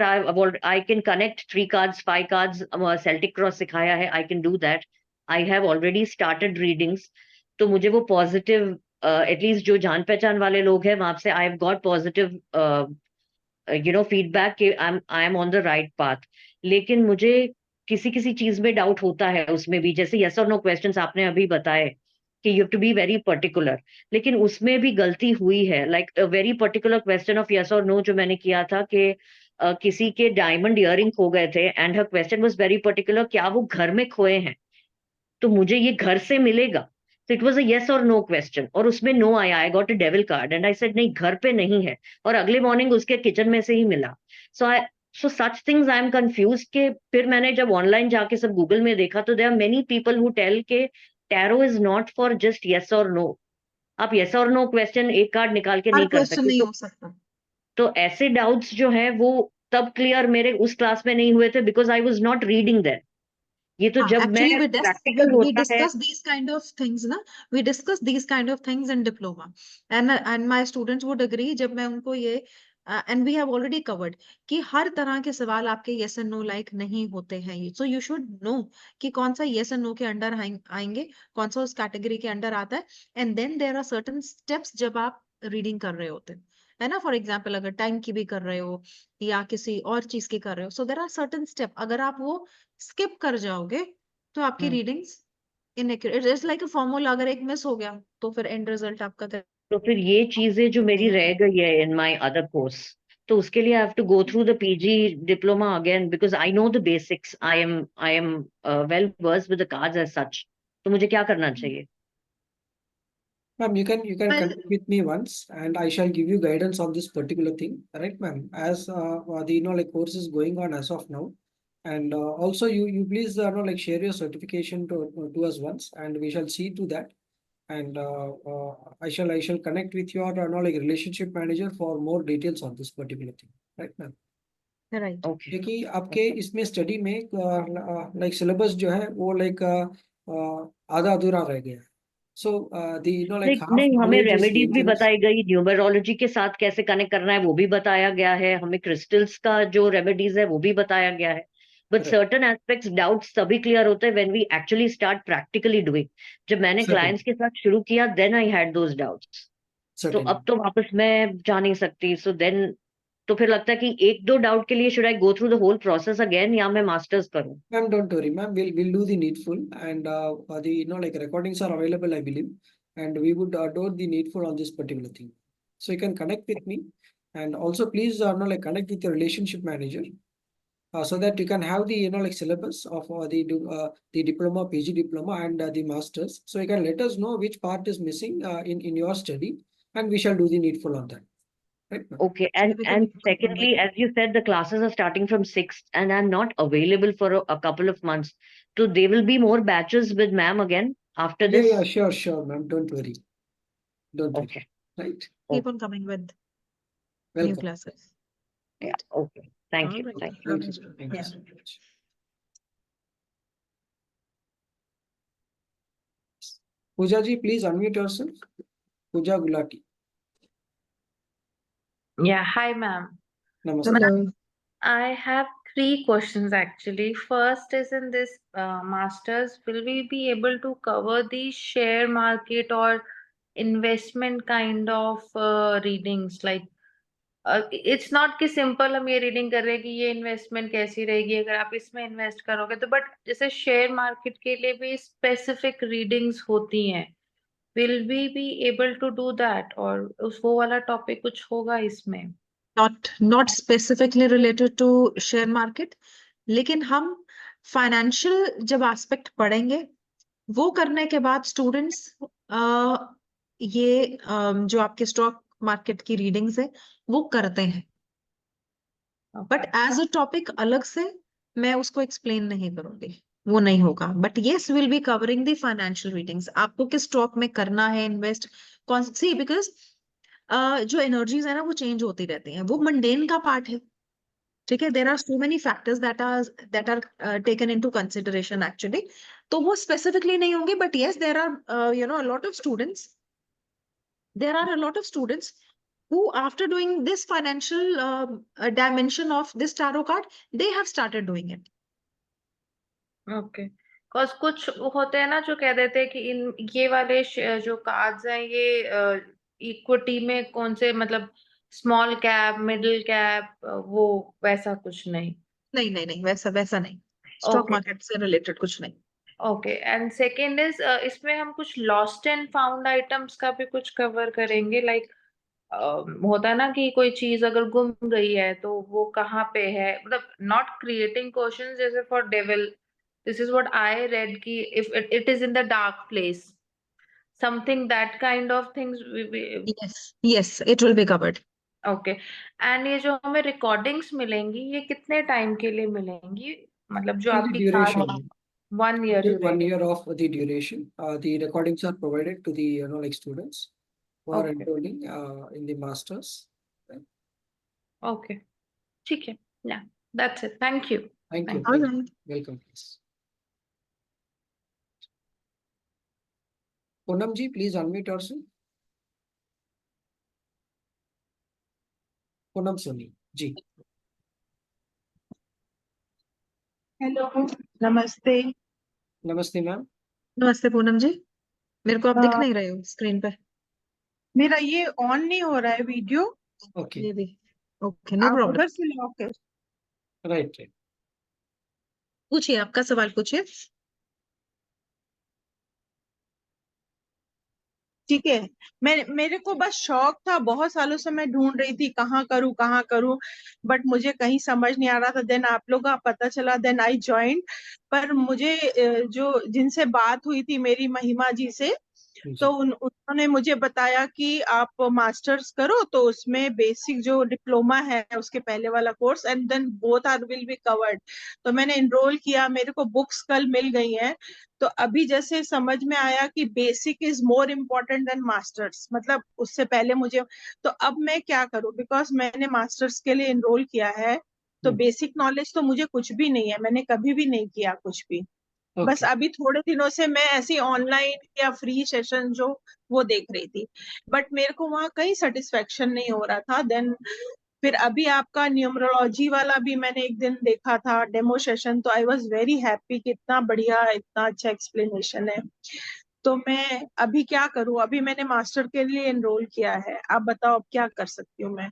I can connect 3 cards, 5 cards. Celtic Cross सिखाया है. I can do that. I have already started readings. तो मुझे वो positive, at least जो जान पहचान वाले लोग हैं वहां से I have got positive, feedback कि I am on the right path. लेकिन मुझे किसी किसी चीज में डाउट होता है उसमें भी, जैसे यस और नो क्वेश्चंस आपने अभी बताए कि you have to be very particular, लेकिन उसमें भी गलती हुई है। Like very particular question of yes और नो जो मैंने किया था कि किसी के डायमंड इयररिंग खो गए थे and her question was very particular, क्या वो घर में खोए हैं तो मुझे ये घर से मिलेगा। तो इट वाज अ यस और नो क्वेश्चन, और उसमें नो आया, I got a devil card and I said नहीं घर पे नहीं है, और अगले मॉर्निंग उसके किचन में से ही मिला। So such things I am confuse के फिर मैंने जब ऑनलाइन जाके सब गूगल में देखा तो there are many people who tell के tarot is not for just yes और नो। आप यस और नो क्वेश्चन एक कार्ड निकाल के हर नहीं कर क्वेश्चन सकते। नहीं हो सकता। तो ऐसे डाउट्स जो है वो तब क्लियर मेरे उस क्लास में नहीं हुए थे because I was not reading that. ये तो जब मैं Actually, प्रैक्टिकल we होता है। discuss these kind of things, ना? We discuss these kind of things in diploma, and my students would agree जब मैं उनको ये and we have already covered कि हर तरह के सवाल आपके yes and no like नहीं होते हैं। So you should know कि कौन सा yes and no के अंडर आएंगे, कौन सा उस कैटेगरी के अंडर आता है, and then there are certain steps जब आप रीडिंग कर रहे होते हैं, है ना? फॉर एग्जाम्पल अगर टाइम की भी कर रहे हो या किसी और चीज की कर रहे हो, सो देर आर सर्टन स्टेप, अगर आप वो स्किप कर जाओगे तो आपकी readings inaccurate, it's like a formula, अगर एक मिस हो गया तो फिर एंड रिजल्ट आपका तो फिर ये चीजें जो मेरी नहीं रह आएगा। गई है इन माय अदर कोर्स, तो उसके लिए I have to go through the PG diploma again because I know the basics, I am well versed with the cards as such. तो मुझे क्या करना चाहिए? Ma'am, you can Well, connect with me once, and I shall give you guidance on this particular thing, right, ma'am? As the like course is going on as of now, and also you please like share your certification to us once, and we shall see to that. And I shall connect with your like relationship manager for more details on this particular thing, right, ma'am? Right. Okay क्योंकि आपके इसमें स्टडी में लाइक सिलेबस जो है वो लाइक आधा अधूरा रह गया है। सो दी लाइक नहीं हाफ नहीं, हमें नॉलेज इज रेमेडीज भी डेंजरस। बताई गई, न्यूमरोलॉजी के साथ कैसे कनेक्ट करना है वो भी बताया गया है, हमें क्रिस्टल्स का जो रेमेडीज है वो भी बताया गया है। बट सर्टन एस्पेक्ट्स डाउट्स तभी क्लियर होते हैं when we actually start practically doing. जब मैंने क्लाइंट्स के साथ शुरू किया then I had those doubts. तो अब तो वापस मैं जा नहीं सकती, सो देन तो फिर लगता है कि एक दो डाउट के लिए should I go through the whole process again या मैं मास्टर्स करूं? Ma'am, don't worry, ma'am. We'll do the needful, and the like recordings are available, I believe, and we would do the needful on this particular thing. So you can connect with me, and also please like connect with your relationship manager, so that you can have the like syllabus of the diploma, PG diploma, and the masters. So you can let us know which part is missing in your study, and we shall do the needful on that. Right, ma'am? Okay, So we can and secondly, as you said, the classes are starting from 6th, and I'm not available for a couple of months. So there will be more batches with ma'am again after Yeah, this. yeah, sure, ma'am. Don't worry. Don't worry. Okay, Right. keep on coming with new Welcome. classes. yeah, okay. Thank All you. right. Thank you. Thank you. Thank you Yeah. so much. Pooja ji, please unmute yourself. Pooja Gulati. Yeah, hi ma'am. Namaste. Hello. I have three questions actually. First is in this masters, will we be able to cover the share market or investment kind of readings? Like it's not कि simple हम ये reading कर रहे हैं कि ये investment कैसी रहेगी अगर आप इसमें invest करोगे तो, but जैसे share market के लिए भी specific readings होती हैं. Will we be able to do that? और उस वो वाला topic कुछ होगा इसमें? Not specifically related to share market, लेकिन हम फाइनेंशियल जब एस्पेक्ट पढ़ेंगे वो करने के बाद स्टूडेंट्स ये जो आपके स्टॉक मार्केट की रीडिंग्स है वो करते हैं, बट एज अ टॉपिक अलग से मैं उसको एक्सप्लेन नहीं करूंगी, वो नहीं होगा। But yes will be covering the financial readings, आपको किस स्टॉक में करना है इन्वेस्ट, कौन सी, बिकॉज जो एनर्जीज है ना वो चेंज होती रहती हैं, वो मंडेन का पार्ट है, ठीक है। There are so many factors that are taken into consideration actually, तो वो स्पेसिफिकली नहीं होंगे, but yes there are a lot of students, there are a lot of students who after doing this financial dimension of this tarot card, they have started doing it. Okay, cause कुछ होते हैं ना जो कह देते हैं कि इन ये वाले जो कार्ड्स हैं ये इक्विटी में कौन से, मतलब स्मॉल कैप, मिडिल कैप, वो वैसा कुछ नहीं? नहीं, वैसा नहीं। Stock Okay. मार्केट से रिलेटेड कुछ नहीं। ओके एंड सेकेंड इज इसमें हम कुछ लॉस्ट एंड फाउंड आइटम्स का भी कुछ कवर करेंगे लाइक होता है ना कि कोई चीज अगर गुम गई है तो वो कहाँ पे है, मतलब नॉट क्रिएटिंग क्वेश्चंस जैसे for devil this is what I read कि if it is in the dark place something that kind of things. Yes yes, it will be covered. Okay and ये जो हमें रिकॉर्डिंग्स मिलेंगी ये कितने टाइम के लिए मिलेंगी, मतलब जो Till the आपकी class duration, 1 year till 1 duration? year of the duration, the recordings are provided to the like students who are Okay. enrolling in the masters. Right? Okay, ठीक है, yeah, that's it. Thank you. Thank you. Thank you. Thank you. Welcome, please. Poonam ji, please unmute yourself. Poonam Soni ji. Hello, नमस्ते। नमस्ते मैम। नमस्ते पूनम जी, मेरे को आप दिख अ, नहीं रहे हो स्क्रीन पे। मेरा ये ऑन नहीं हो रहा है वीडियो। ओके ये भी ओके, नो आप प्रॉब्लम। उधर से लॉक है। Right right. पूछिए, आपका सवाल पूछिए। ठीक है, मेरे को बस शौक था, बहुत सालों से मैं ढूंढ रही थी कहाँ करूँ, बट मुझे कहीं समझ नहीं आ रहा था। देन आप लोग का पता चला, देन आई ज्वाइन। पर मुझे जो जिनसे बात हुई थी मेरी महिमा जी से, तो उन्होंने मुझे बताया कि आप मास्टर्स करो तो उसमें बेसिक जो डिप्लोमा है उसके पहले वाला course and then both are will be covered. तो मैंने एनरोल किया, मेरे को बुक्स कल मिल गई हैं। तो अभी जैसे समझ में आया कि basic is more important then masters, मतलब उससे पहले मुझे। तो अब मैं क्या करूं, बिकॉज मैंने मास्टर्स के लिए एनरोल किया है, तो बेसिक नॉलेज तो मुझे कुछ भी नहीं है, मैंने कभी भी नहीं किया कुछ भी। बस अभी थोड़े दिनों से मैं ऐसी ऑनलाइन या फ्री सेशन जो वो देख रही थी, बट मेरे को वहाँ कहीं सेटिस्फेक्शन नहीं हो रहा था। देन फिर अभी आपका न्यूमरोलॉजी वाला भी मैंने एक दिन देखा था डेमो सेशन, तो आई वाज वेरी हैप्पी कि इतना बढ़िया, इतना अच्छा एक्सप्लेनेशन है। तो मैं अभी क्या करूँ, अभी मैंने मास्टर के लिए एनरोल किया है, आप बताओ अब क्या कर सकती हूँ मैं।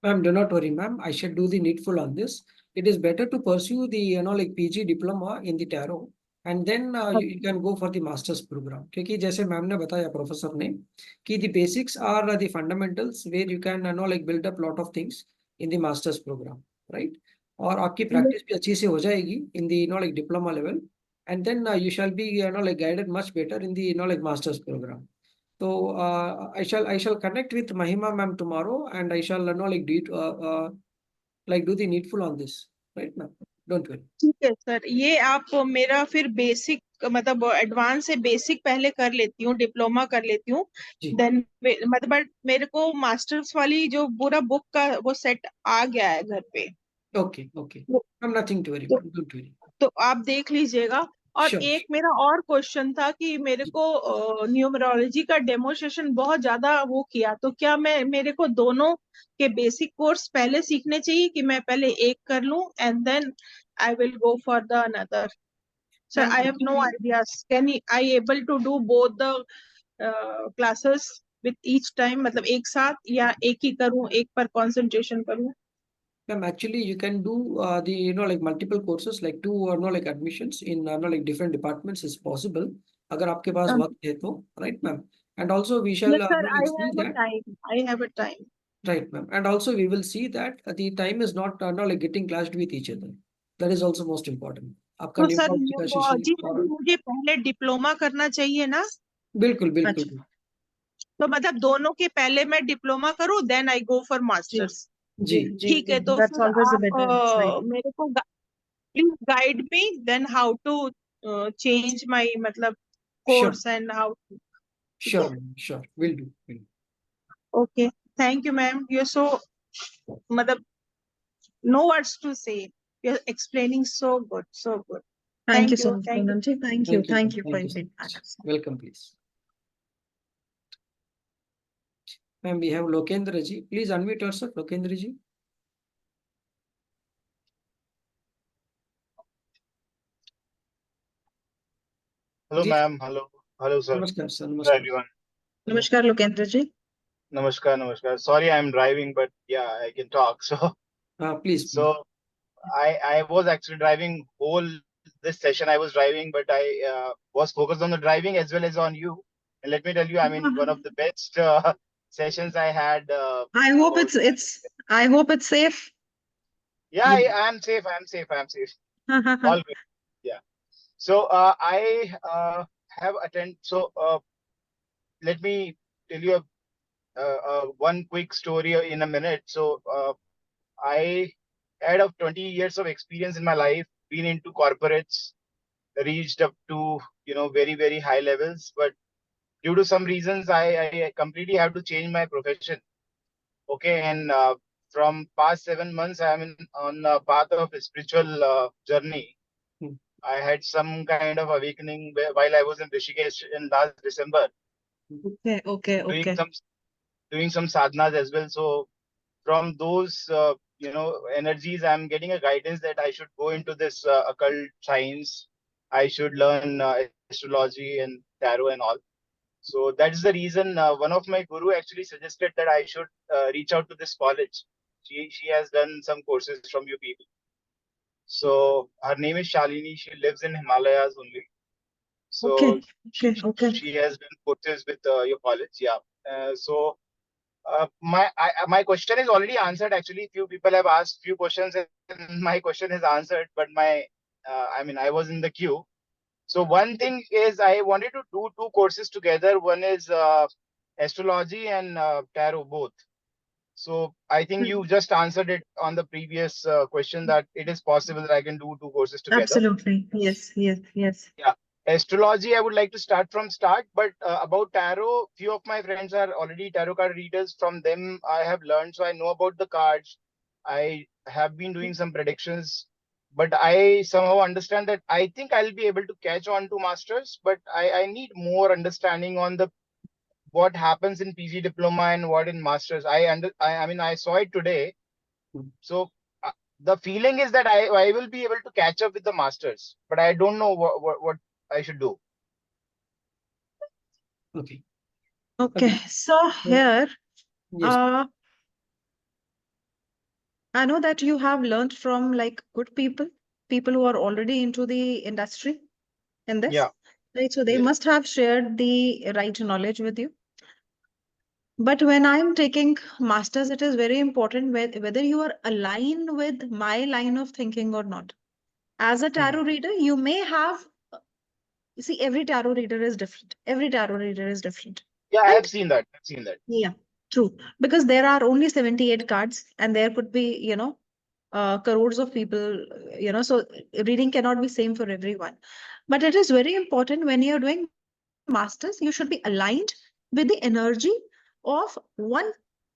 Ma'am, do not worry, ma'am. I should do the needful on this. It is better to pursue the like PG diploma in the tarot, and then you can go for the master's program. क्योंकि जैसे मैम ने बताया प्रोफेसर ने कि the basics are the fundamentals where you can like build up lot of things in the master's program, right? और आपकी प्रैक्टिस भी अच्छी से हो जाएगी in the like diploma level, and then you shall be like guided much better in the like master's program. So I shall connect with Mahima ma'am tomorrow, and I shall like do the needful on this, right ma'am? Don't worry. ठीक है सर, ये आप मेरा फिर बेसिक मतलब एडवांस से बेसिक पहले कर लेती हूँ, डिप्लोमा कर लेती हूँ, देन मतलब मेरे को मास्टर्स वाली जो पूरा बुक का वो सेट आ गया है घर पे। Okay, okay. I'm nothing to worry, ma'am. Don't worry. तो आप देख लीजिएगा। और Sure. एक मेरा और क्वेश्चन था कि मेरे को न्यूमरोलॉजी का डेमोस्ट्रेशन बहुत ज्यादा वो किया, तो क्या मेरे को दोनों के बेसिक कोर्स पहले सीखने चाहिए कि मैं पहले एक कर लूं and then I will go for the another? Sir Ma'am, I have no actually, ideas, can I able to do both the classes with each time, मतलब एक साथ, या एक ही करूं, एक पर कंसंट्रेशन करूं? ma'am, actually you can do the like multiple courses, like 2 or like admissions in like different departments is possible अगर आपके पास वक्त है तो, right ma'am? And also we shall Yes, sir, like see that. I have a time. Right, ma'am. And also we will see that the time is not like getting clashed with each other. That is also most important. आपका तो सर न्यूमरोलॉजी का सेशन न्यूमरोलॉजी में भी मुझे पहले डिप्लोमा करना चाहिए ना? बिल्कुल बिल्कुल। तो मतलब दोनों के पहले मैं डिप्लोमा करूं then I go for masters? जी ठीक है, तो फिर आप मेरे को please guide me then how to change my मतलब course and how. Sure will do. Okay, thank you ma'am, you are so मतलब no words to say, you're explaining so good, so good. Thank you so much, Poonam ji. Thank you for your you. feedback. Welcome, please. Ma'am, we have Lokendra ji. Please unmute yourself, Lokendra ji. Hello, ma'am. Hello, sir. Namaskar, sir. Hello, everyone. Namaskar, Lokendra ji. Namaskar. Sorry, I'm driving, but yeah, I can talk. So, please. So, I was actually driving whole this session I was driving, but I was focused on the driving as well as on you. And let me tell you, I mean, one of the best sessions I had. I hope about I hope it's safe. Yeah, I'm safe. I'm safe. I'm safe. All good. Yeah. So I have attended. So let me tell you one quick story in a minute. So I had of 20 years of experience in my life, been into corporates, reached up to very very high levels, but due to some reasons I completely have to change my profession. Okay, and from past 7 months I am on a path of a spiritual journey. I had some kind of awakening while I was in Rishikesh in last December, Okay. doing some sadhanas as well. So from those energies, I'm getting a guidance that I should go into this occult science. I should learn astrology and tarot and all. So that's the reason one of my guru actually suggested that I should reach out to this college. She has done some courses from you people. So her name is Shalini. She lives in Himalayas only. So Okay. she has done courses with your college. Yeah. So my question is already answered. Actually, few people have asked few questions and my question is answered. But I was in the queue. So one thing is I wanted to do two courses together. One is astrology and tarot both. So I think you just answered it on the previous question that it is possible that I can do two courses together. Absolutely. Yes. Yeah. Astrology, I would like to start from start, but about tarot, few of my friends are already tarot card readers. From them, I have learned, so I know about the cards. I have been doing some predictions, but I somehow understand that I think I'll be able to catch on to masters, but I need more understanding on the what happens in PG diploma and what in masters. I saw it today, so the feeling is that I will be able to catch up with the masters, but I don't know what I should do. Okay. So here, Yes. I know that you have learned from like good people who are already into the industry in this, Yeah. right? So they Yes. must have shared the right knowledge with you. But when I'm taking masters, it is very important whether you are aligned with my line of thinking or not. As a tarot reader, you may have, you see, every tarot reader is different. Yeah, I Right? have seen that. Yeah, true. Because there are only 78 cards and there could be, crores of people, so reading cannot be same for everyone. But it is very important when you're doing masters, you should be aligned with the energy of one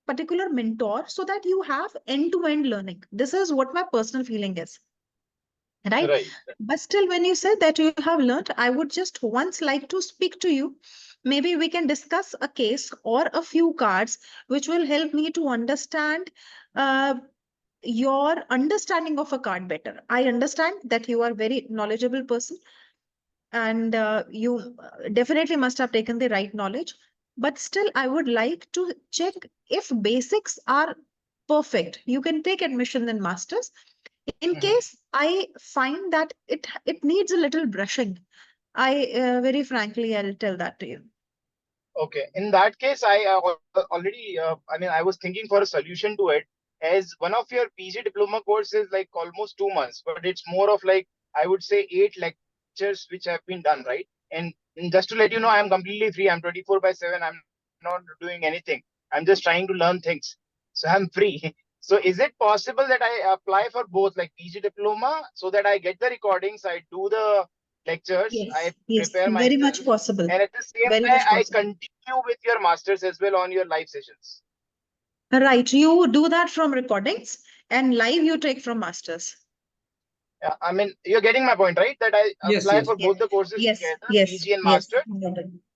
particular mentor so that you have end-to-end learning. This is what my personal feeling is. Right? Right. But still, when you said that you have learned, I would just once like to speak to you. Maybe we can discuss a case or a few cards which will help me to understand your understanding of a card better. I understand that you are very knowledgeable person and you definitely must have taken the right knowledge. But still, I would like to check if basics are perfect. You can take admission in masters. In case I find that it needs a little brushing, I very frankly, I'll tell that to you. Okay. In that case, I already, I was thinking for a solution to it, as one of your PG diploma courses like almost 2 months, but it's more of like, I would say 8 lectures which have been done, right? And just to let you know, I'm completely free. I'm 24/7. I'm not doing anything. I'm just trying to learn things. So I'm free. So is it possible that I apply for both like PG diploma so that I get the recordings, I do the lectures, I Yes, prepare very myself, much possible. and at the same Very time, much I possible. continue with your masters as well on your live sessions. Right, you do that from recordings and live you take from masters. Yeah, you're getting my point, right? That I Yes, apply yes. for both the courses together, PG and Yes. master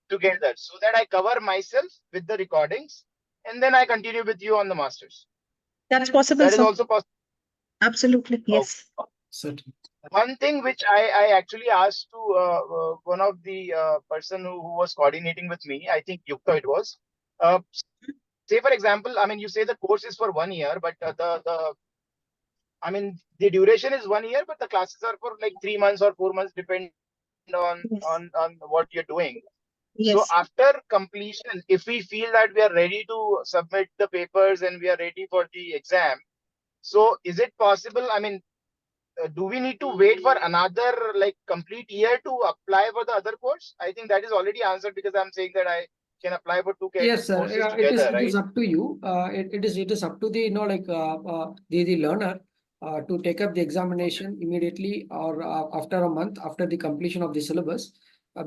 together, so that I cover myself with the recordings, and then I continue with you on the masters. That's possible, That is sir. also possible. Absolutely, yes. Certainly. One thing which I actually asked to one of the person who was coordinating with me, I think Yukta it was. Say for example, you say the course is for 1 year, but I mean, the duration is 1 year, but the classes are for like 3 months or 4 months, depend on Yes. on what you're doing. So Yes. after completion, if we feel that we are ready to submit the papers and we are ready for the exam, so is it possible? I mean, do we need to wait for another like complete year to apply for the other course? I think that is already answered because I'm saying that I can apply for two Yes, sir. courses Yeah, together, it is right? up to you. It is up to the the learner to take up the examination immediately or after a month after the completion of the syllabus,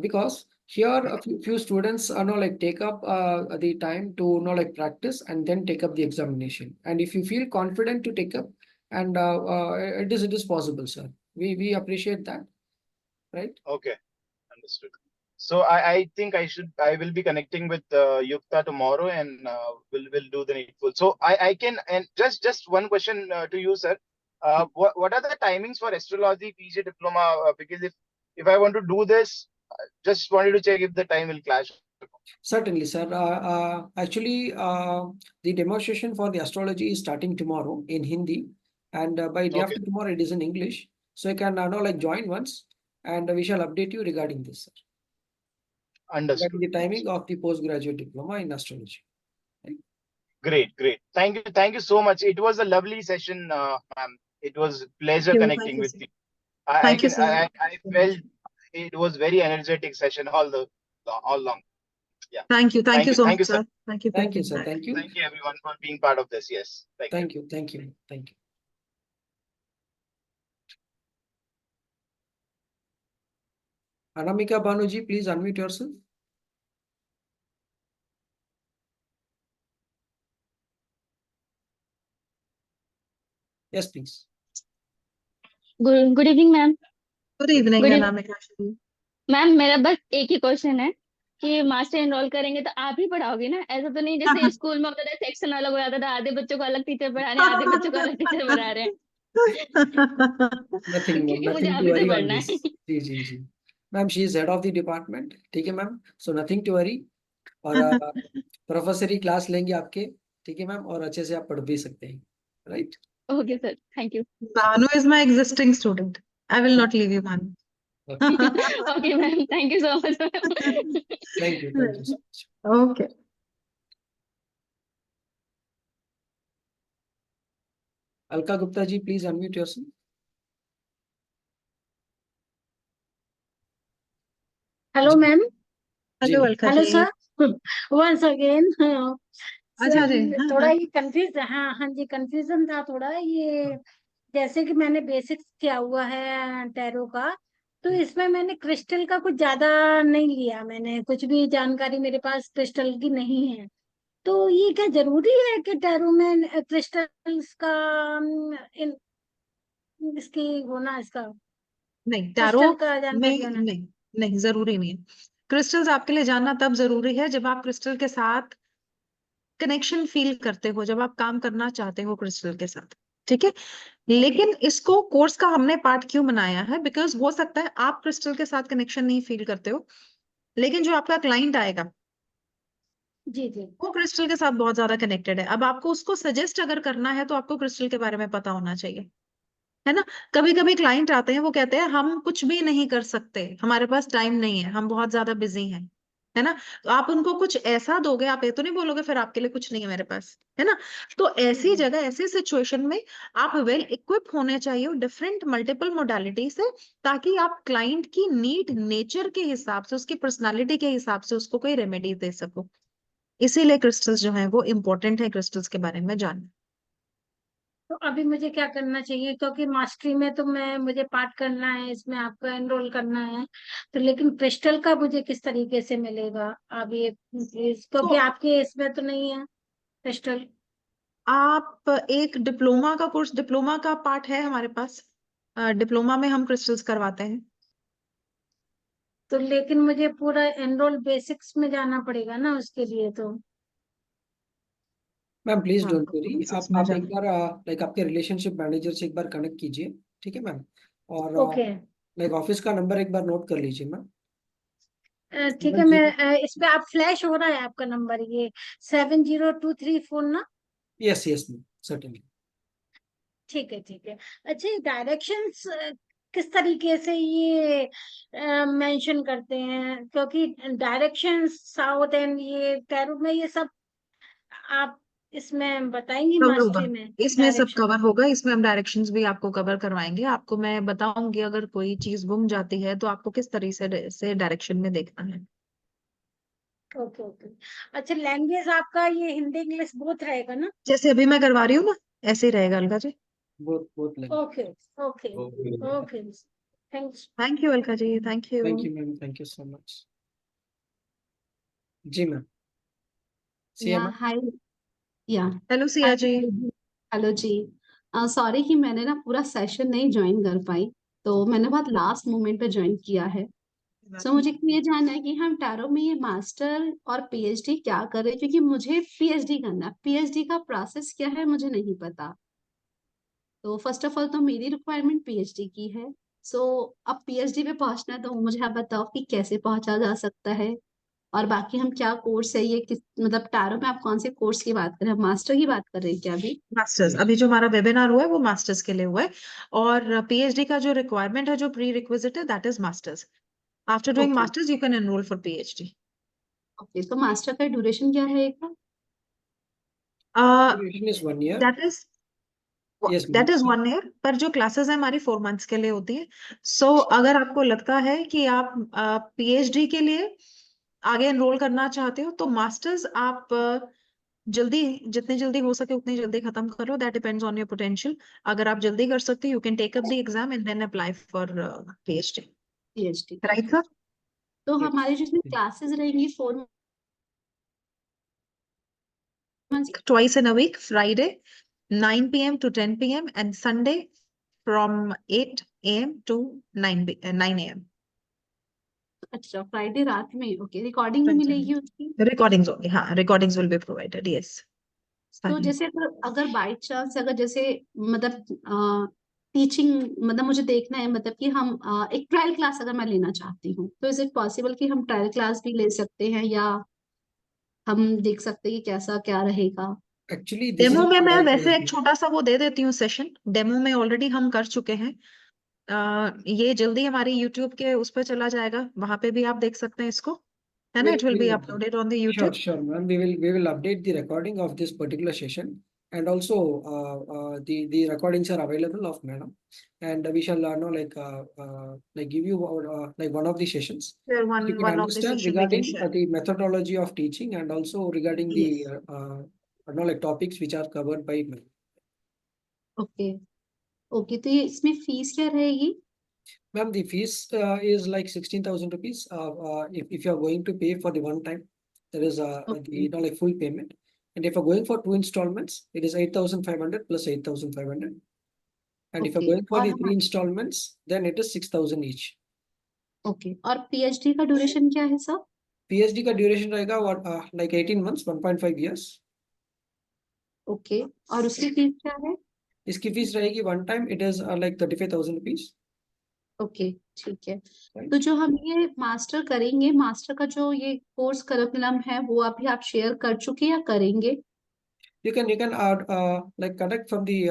because here a few students like take up the time to like practice and then take up the examination. And if you feel confident to take up, and it is possible, sir. We appreciate that, right? Okay, understood. So I think I will be connecting with Yukta tomorrow and we'll do the needful. So I can, and just one question to you, sir. What are the timings for astrology PG diploma? Because if I want to do this, just wanted to check if the time will clash. Certainly, sir. Actually, the demonstration for the astrology is starting tomorrow in Hindi, and by day Okay, after tomorrow it is in English. So you can now like join once, and we shall update you regarding this, sir. Regarding understood. the timing of the postgraduate diploma in astrology. Right? Great. Thank you so much. It was a lovely session, ma'am. It was pleasure Thank connecting you, with sir. you. Thank you, sir. I felt it was very energetic session all long. Yeah. Thank you so Thank much, you, sir. sir. Thank you for Thank you, sir. feedback. Thank you. Thank you everyone for being part of this. Yes. Thank you. Thank you. Thank you. Thank you. Anamika Banuji, please unmute yourself. Yes, please. Good evening ma'am. Good evening good Anamika ji. Ma'am मेरा बस एक ही क्वेश्चन है कि मास्टर एनरोल करेंगे तो आप ही पढ़ाओगे ना? ऐसा तो नहीं जैसे स्कूल में होता था सेक्शन अलग हो जाता था, आधे बच्चों को अलग टीचर पढ़ा रहे हैं, आधे बच्चों को अलग टीचर पढ़ा रहे हैं। Nothing, क्योंकि मुझे nothing आप to ही से worry on पढ़ना this. है। जी ma'am, she is head of the department. ठीक है ma'am, so nothing to worry. और प्रोफेसर ही क्लास लेंगे आपके, ठीक है मैम, और अच्छे से आप पढ़ भी सकते हैं, right? Okay sir, thank you. Banu is my existing student. I will not leave you, Banu. Okay ma'am, thank you so much. Thank you so much. Okay. Alka Gupta ji, please unmute yourself. Hello ma'am. Hello Alka hello ji. Sir, once again. अच्छा जी। थोड़ा ये कंफ्यूज, हाँ जी, कंफ्यूजन था थोड़ा। ये जैसे कि मैंने बेसिक्स किया हुआ है टैरो का, तो इसमें मैंने क्रिस्टल का कुछ ज्यादा नहीं लिया, मैंने कुछ भी जानकारी मेरे पास क्रिस्टल की नहीं है। तो ये क्या जरूरी है कि टैरो में क्रिस्टल्स का इसकी होना, इसका नहीं, टैरो क्रिस्टल का में जानकारी होना? नहीं जरूरी नहीं है। क्रिस्टल्स आपके लिए जानना तब जरूरी है जब आप क्रिस्टल के साथ कनेक्शन फील करते हो, जब आप काम करना चाहते हो क्रिस्टल के साथ, ठीक है। लेकिन इसको कोर्स का हमने पार्ट क्यों बनाया है, बिकॉज हो सकता है आप क्रिस्टल के साथ कनेक्शन नहीं फील करते हो, लेकिन जो आपका क्लाइंट आएगा जी वो क्रिस्टल के साथ बहुत ज्यादा कनेक्टेड है। अब आपको उसको सजेस्ट अगर करना है तो आपको क्रिस्टल के बारे में पता होना चाहिए, है ना। कभी कभी क्लाइंट आते हैं, वो कहते हैं हम कुछ भी नहीं कर सकते, हमारे पास टाइम नहीं है, हम बहुत ज्यादा बिजी हैं, है ना। तो आप उनको कुछ ऐसा दोगे, आप ये तो नहीं बोलोगे फिर आपके लिए कुछ नहीं है मेरे पास, है ना। तो ऐसी जगह, ऐसी सिचुएशन में आप वेल इक्विप होने चाहिए डिफरेंट मल्टीपल मोडालिटी से, ताकि आप क्लाइंट की नीड नेचर के हिसाब से, उसकी पर्सनालिटी के हिसाब से उसको कोई रेमेडी दे सको। इसीलिए क्रिस्टल्स जो है वो इम्पोर्टेंट है, क्रिस्टल्स के बारे में जानना। तो अभी मुझे क्या करना चाहिए, क्योंकि मास्टरी में तो मुझे पार्ट करना है, इसमें आपको एनरोल करना है, तो लेकिन क्रिस्टल का मुझे किस तरीके से मिलेगा? आप ये प्लीज, क्योंकि आपके इसमें तो नहीं है क्रिस्टल। आप एक डिप्लोमा का कोर्स, डिप्लोमा का पार्ट है हमारे पास, डिप्लोमा में हम क्रिस्टल्स करवाते हैं। तो लेकिन मुझे पूरा एनरोल बेसिक्स में जाना पड़ेगा ना उसके लिए, तो मैम प्लीज हाँ, डोंट आपको वरी, बेसिक्स में आप जाना। एक बार लाइक आपके रिलेशनशिप मैनेजर से एक बार कनेक्ट कीजिए, ठीक है मैम। और ओके लाइक ऑफिस का नंबर एक बार नोट कर लीजिए मैम। ठीक है। मैं इस पे आप फ्लैश हो रहा है आपका नंबर, ये 70234 ना? Yes ma'am, certainly. ठीक है, ठीक है। अच्छा, डायरेक्शंस किस तरीके से ये मेंशन करते हैं? क्योंकि डायरेक्शंस साउथ एंड ये टैरो में ये सब आप इसमें बताएंगी कवर होगा, मास्टरी में इसमें सब डायरेक्शन? कवर होगा, इसमें हम डायरेक्शंस भी आपको कवर करवाएंगे। आपको मैं बताऊंगी अगर कोई चीज गुम जाती है तो आपको किस तरीके से डायरेक्शन में देखना है। Okay, okay. अच्छा, लैंग्वेज आपका ये हिंदी इंग्लिश बोथ रहेगा ना? जैसे अभी मैं करवा रही हूँ ना, ऐसे ही रहेगा अलका जी। बहुत लगे। Okay, okay, okay. Thanks. Thank you Alka ji, thank you. Thank you ma'am, thank you so much. जी मैम। सिया मैम। हाय। या हेलो सिया जी। हेलो जी। सॉरी कि मैंने ना पूरा सेशन नहीं ज्वाइन कर पाई, तो मैंने बहुत लास्ट मोमेंट पे ज्वाइन किया है। सो मुझे ये जानना है कि हम टैरो में ये मास्टर और पीएचडी क्या कर रहे हैं, क्योंकि मुझे पीएचडी करना है। पीएचडी का प्रोसेस क्या है मुझे नहीं पता। तो फर्स्ट ऑफ ऑल तो मेरी रिक्वायरमेंट पीएचडी की है। सो अब पीएचडी पे पहुंचना है, तो मुझे आप बताओ कि कैसे पहुंचा जा सकता है, और बाकी हम क्या कोर्स है ये, किस मतलब टैरो में आप कौन से कोर्स की बात कर रहे हैं? मास्टर की बात कर रहे हैं क्या अभी? मास्टर्स, अभी जो हमारा वेबिनार हुआ है वो मास्टर्स के लिए हुआ है, और पीएचडी का जो रिक्वायरमेंट है, जो प्री रिक्विजिट है, that is masters. After doing okay, masters you can enrol for PhD. Okay. तो मास्टर का ड्यूरेशन क्या है इसका? Duration is 1 year. That is Yes that ma'am. Is 1 year, पर जो क्लासेस है हमारी 4 मंथ्स के लिए होती है। सो अगर आपको लगता है कि आप पीएचडी के लिए आगे एनरोल करना चाहते हो, तो मास्टर्स आप जल्दी, जितनी जल्दी हो सके उतनी जल्दी खत्म करो। That depends on your potential. अगर आप जल्दी कर सकते हो, you can take up the exam and then apply for PhD. PhD, right sir? तो हमारी जिसमें क्लासेस रहेंगी 4 months. Twice in a week, Friday 9 p.m. to 10 p.m. and Sunday from 8 a.m. to 9 a.m. अच्छा, फ्राइडे रात में। ओके, रिकॉर्डिंग भी मिलेगी उसकी? Recordings only. हाँ, recordings will be provided. Yes. तो Fine. जैसे अगर बाय चांस अगर जैसे मतलब टीचिंग मतलब मुझे देखना है, मतलब कि हम एक ट्रायल क्लास अगर मैं लेना चाहती हूँ, तो इज इट पॉसिबल कि हम ट्रायल क्लास भी ले सकते हैं, या हम देख सकते हैं कि कैसा क्या रहेगा? Actually this is demo a में मैं trial वैसे class. एक छोटा सा वो दे देती हूँ सेशन। डेमो में ऑलरेडी हम कर चुके हैं। ये जल्दी हमारी यूट्यूब के उस पर चला जाएगा, वहां पे भी आप देख सकते हैं इसको, है ना? We'll, it will B we'll update. Uploaded on the Sure, YouTube. sure, ma'am. We will update the recording of this particular session, and also the recordings are available of madam, and we shall know like give you like one of the sessions. You one can one of the understand session we can regarding share. the methodology of teaching, and also regarding the Yes. like topics which are covered by madam. Okay, okay. तो ये इसमें फीस क्या रहेगी? Ma'am, the fees is like 16,000 rupees. If you are going to pay for the one time, that is the like full payment. And if you're going for 2 installments, it is 8,500 plus 8,500. And if you're okay, going for और the 3 installments, then it is 6,000 each. Okay, और पीएचडी का ड्यूरेशन क्या है सर? PhD का duration रहेगा like 18 months, 1.5 years. ओके, और उसकी फीस क्या है? इसकी फीस रहेगी one time, it is like 35,000 rupees. Okay, ठीक है। तो जो हम ये मास्टर करेंगे, मास्टर का जो ये कोर्स करिकुलम है वो अभी आप शेयर कर चुके या करेंगे? You can like connect from the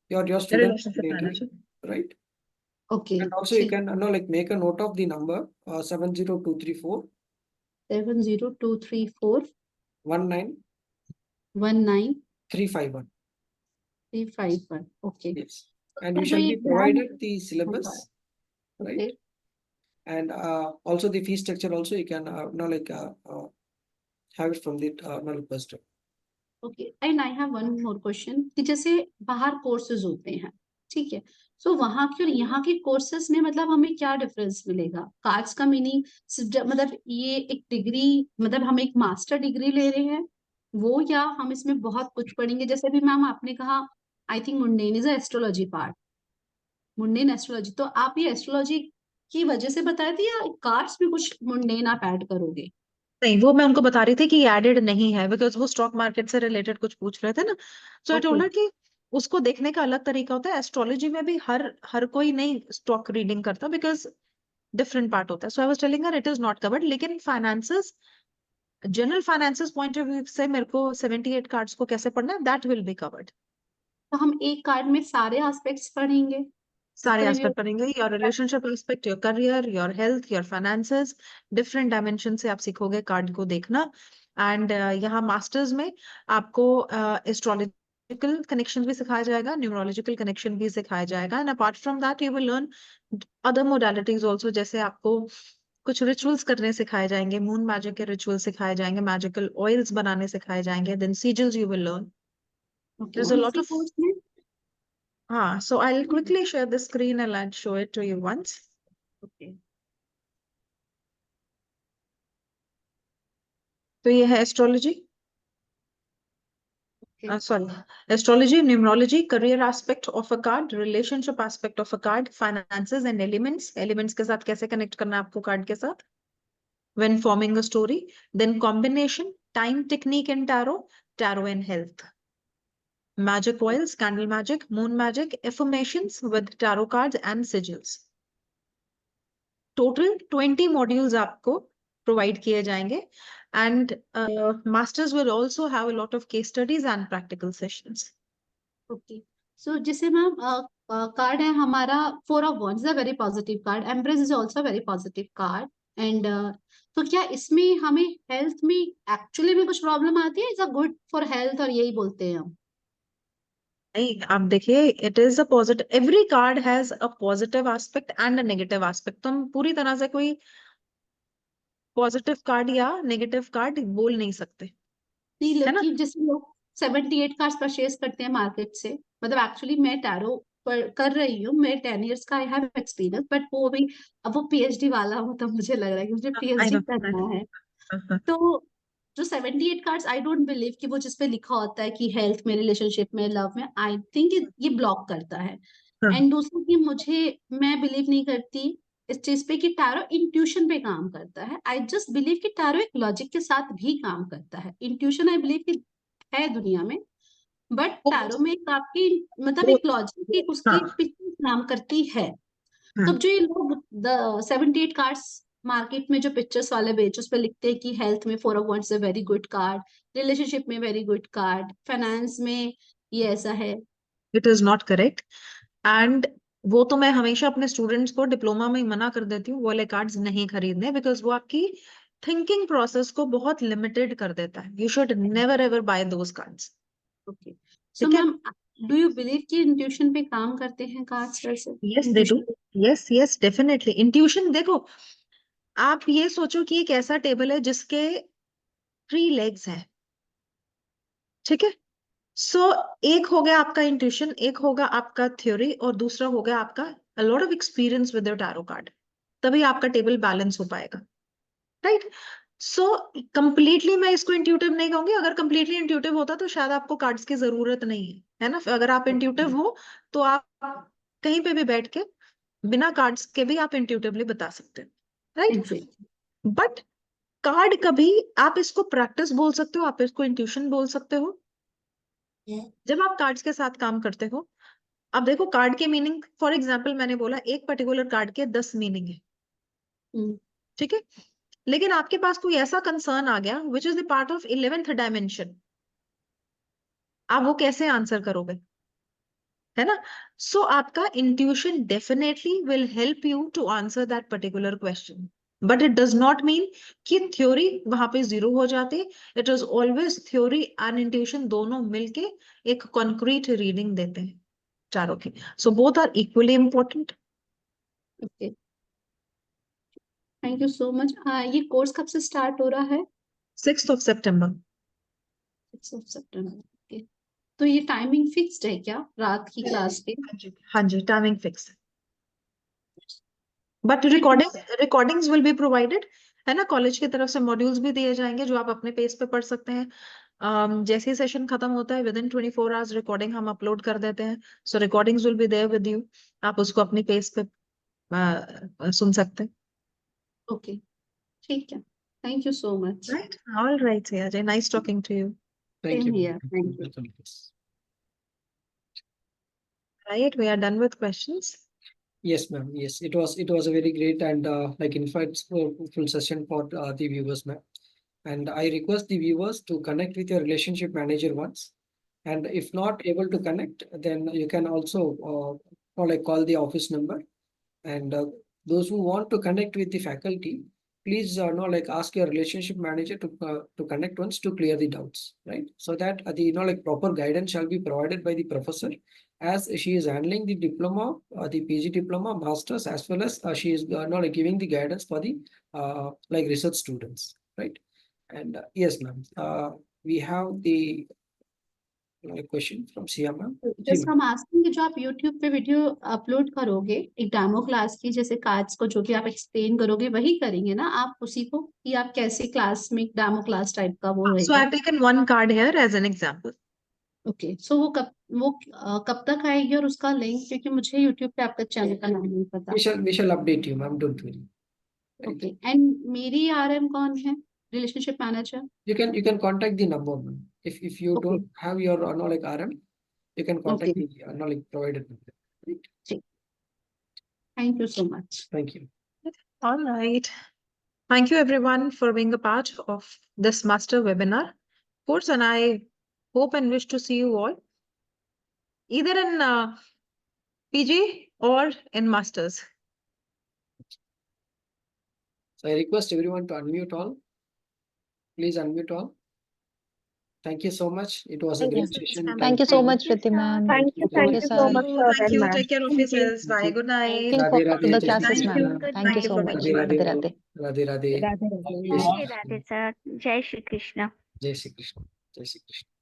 your student Relationship coordinator, manager. right? Okay, And also you ठीक। can like make a note of the number 70234 70234 19 19 351. 351। Okay. Yes. And तो you जो shall ये be provided the syllabus, right? Okay, And also the fee structure also you can have it from the poster. Okay. And I have one more question कि जैसे बाहर कोर्सेज होते हैं, ठीक है, तो वहां के और यहाँ के कोर्सेज में मतलब हमें क्या डिफरेंस मिलेगा? कार्ड्स का मीनिंग मतलब ये एक डिग्री, मतलब हम एक मास्टर डिग्री ले रहे हैं वो, या हम इसमें बहुत कुछ पढ़ेंगे? जैसे भी मैम आपने कहा, I think mundane is astrology part, mundane astrology, तो आप ये एस्ट्रोलॉजी की वजह से बताए थे, या कार्ड्स में कुछ मुंडेन आप ऐड करोगे? नहीं, वो मैं उनको बता रही थी कि एडेड नहीं है, बिकॉज वो स्टॉक मार्केट से रिलेटेड कुछ पूछ रहे थे ना। सो आई ओके, टोल्ड हर कि उसको देखने का अलग तरीका होता है। एस्ट्रोलॉजी में भी हर कोई नहीं स्टॉक रीडिंग करता, बिकॉज डिफरेंट पार्ट होता है। So I was telling her it is not covered, लेकिन finances, general finances point of view से मेरे को 78 कार्ड्स को कैसे पढ़ना है, दैट विल बी कवर्ड। तो हम एक कार्ड में सारे एस्पेक्ट्स पढ़ेंगे, सारे इसका एस्पेक्ट रिव्यू। पढ़ेंगे, your relationship aspect, your career, your health, your finances, different dimension से आप सीखोगे कार्ड को देखना। एंड यहाँ मास्टर्स में आपको एस्ट्रोलॉजिकल कनेक्शन भी सिखाया जाएगा, न्यूमरोलॉजिकल कनेक्शन भी सिखाया जाएगा, and apart from that you will learn other modalities also, जैसे आपको कुछ रिचुअल्स करने सिखाए जाएंगे, मून मैजिक के रिचुअल सिखाए जाएंगे, मैजिकल ऑयल्स बनाने सिखाए जाएंगे, then sigils you will learn. Okay, There's a lot इसी of कोर्स में so I'll quickly share the screen and I'll show it to you once. Okay तो ये है astrology, sorry, astrology, numerology, career aspect of a card, relationship aspect of a card, finances and elements, elements के साथ कैसे connect करना है आपको कार्ड के साथ when forming a story, then combination, time technique in tarot, tarot and health, magic oils, candle magic, moon magic, affirmations with tarot cards and sigils. Total 20 modules आपको provide किए जाएंगे, and masters will also have a lot of case studies and practical sessions. Okay so जैसे मैम कार्ड है हमारा 4 of Wands, a very positive card, empress is also very positive card, and तो क्या इसमें हमें हेल्थ में एक्चुअली में कुछ प्रॉब्लम आती है? Is a good for health, और यही बोलते हैं हम? नहीं, आप देखिए, it is a positive, every card has a positive aspect and a negative aspect, तो हम पूरी तरह से कोई पॉजिटिव कार्ड या नेगेटिव कार्ड बोल नहीं सकते, नहीं, है ना? लेकिन जैसे लोग 78 कार्ड्स परचेज करते हैं मार्केट से, मतलब एक्चुअली मैं टैरो कर रही हूँ, मैं 10 years का आई हैव एक्सपीरियंस, बट वो भी अब वो पीएचडी वाला हो, तो मुझे लग रहा है कि मुझे I पीएचडी know, I करना know. है। तो जो 78 कार्ड्स, आई डोंट बिलीव कि वो जिसपे लिखा होता है कि हेल्थ में, रिलेशनशिप में, लव में, आई थिंक ये ब्लॉक करता है। एंड दूसरा कि मैं बिलीव नहीं करती इस चीज पे कि टैरो इंट्यूशन पे काम करता है। आई जस्ट बिलीव कि टैरो एक लॉजिक के साथ भी काम करता है। इंट्यूशन आई बिलीव कि है दुनिया में, बट टैरो में एक आपकी मतलब एक लॉजिक, एक उसकी पीछे काम करती है। तो जो ये लोग 78 कार्ड्स मार्केट में जो पिक्चर्स वाले बेच, उस पे लिखते हैं कि हेल्थ में 4 of Wands है वेरी गुड कार्ड, रिलेशनशिप में वेरी गुड कार्ड, फाइनेंस में ये ऐसा है। It is not correct, and वो तो मैं हमेशा अपने स्टूडेंट्स को डिप्लोमा में ही मना कर देती हूँ वो वाले कार्ड्स नहीं खरीदने, बिकॉज वो आपकी थिंकिंग प्रोसेस को बहुत लिमिटेड कर देता है। You should never ever buy those cards. Okay so ठीक है? मैम, डू यू बिलीव कि इंट्यूशन पे काम करते हैं कार्ड्स वैसे? Yes they do, yes yes definitely. Intuition देखो, आप ये सोचो कि एक ऐसा टेबल है जिसके 3 legs है, ठीक है? सो एक हो गया आपका इंट्यूशन, एक होगा आपका थ्योरी, और दूसरा हो गया आपका a lot of experience with your tarot card, तभी आपका टेबल बैलेंस हो पाएगा, राइट? सो कंप्लीटली मैं इसको इंट्यूटिव नहीं कहूंगी, अगर कंप्लीटली इंट्यूटिव होता तो शायद आपको कार्ड्स की जरूरत नहीं है, है ना? अगर आप इंट्यूटिव हो तो आप कहीं पे भी बैठ के बिना कार्ड्स के भी आप इंट्यूटिवली बता सकते हैं, राइट? बट कार्ड कभी, आप इसको प्रैक्टिस बोल सकते हो, आप इसको इंट्यूशन बोल सकते हो, जब आप कार्ड्स के साथ काम करते हो। अब देखो, कार्ड के मीनिंग, फॉर एग्जाम्पल मैंने बोला एक पर्टिकुलर कार्ड के 10 मीनिंग है, ठीक है? लेकिन आपके पास कोई ऐसा कंसर्न आ गया which is the part of 11th dimension, आप वो कैसे आंसर करोगे, है ना? सो आपका intuition definitely will help you to answer that particular question, but it does not mean कि थ्योरी वहां पे 0 हो जाती। It is always theory and intuition दोनों मिलके एक कॉन्क्रीट रीडिंग देते हैं चारों की। So both are equally important. Okay, thank you so much. ये कोर्स कब से स्टार्ट हो रहा है? 6th of September। 6th of September, okay. तो ये टाइमिंग फिक्स्ड है क्या रात की क्लास की? हाँ जी, टाइमिंग फिक्स है, but recordings will be provided, है ना? कॉलेज की तरफ से मॉड्यूल्स भी दिए जाएंगे जो आप अपने पेज पे पढ़ सकते हैं। जैसे ही सेशन खत्म होता है, विदिन 24 hours रिकॉर्डिंग हम अपलोड कर देते हैं। So recordings will be there with you, आप उसको अपने पेज पे सुन सकते हैं। ओके, ठीक है, thank you so much. Right, all right Ajay, nice talking to you. Thank Same you. here, thank you. Right, we are done with questions. Yes, ma'am. Yes, it was a very great and like insightful session for the viewers, ma'am. And I request the viewers to connect with your relationship manager once, And if not able to connect, then you can also call the office number. And those who want to connect with the faculty, please ask your relationship manager to connect once to clear the doubts, right? So that the proper guidance shall be provided by the professor, as she is handling the diploma, the PG diploma, masters, as well as she is giving the guidance for the research students, right? And yes, ma'am. We have the question from Sia ma'am. Just हम आस्किंग कि जो आप YouTube पे वीडियो अपलोड करोगे एक डेमो क्लास की, जैसे कार्ड्स को जो भी आप एक्सप्लेन करोगे वही करेंगे ना आप उसी को, कि आप कैसे क्लास में डेमो क्लास टाइप का वो So रहेगा? I've taken one card here as an example. Okay, so वो कब तक आएगी और उसका लिंक, क्योंकि मुझे YouTube पे आपका चैनल का नाम नहीं पता। We shall update you, ma'am. Don't worry. Okay, and मेरी RM कौन है? Relationship manager? You can contact the number, ma'am. If you don't have your RM, you can contact the provided number. Right? Thank you so much. Thank you. All right. Thank you everyone for being a part of this master webinar course, and I hope and wish to see you all either in PG or in masters. So I request everyone to unmute all. Please unmute all. Thank you so much. It was a great session. Thank you so much, Shruti ma'am. Thank you. Thank you so much, Thank you. Take care of yourselves. Bye. Good night. Thank you Radhe, for Radhe, the Jai classes, Shri ma'am. Krishna. Thank you so for much. being Radhe, here. Radhe, Radhe, Radhe. Radhe Radhe, Jai Shri Radhe Krishna. Sir, जय Shri Krishna. Jai Shri Krishna. Jai Shri Krishna.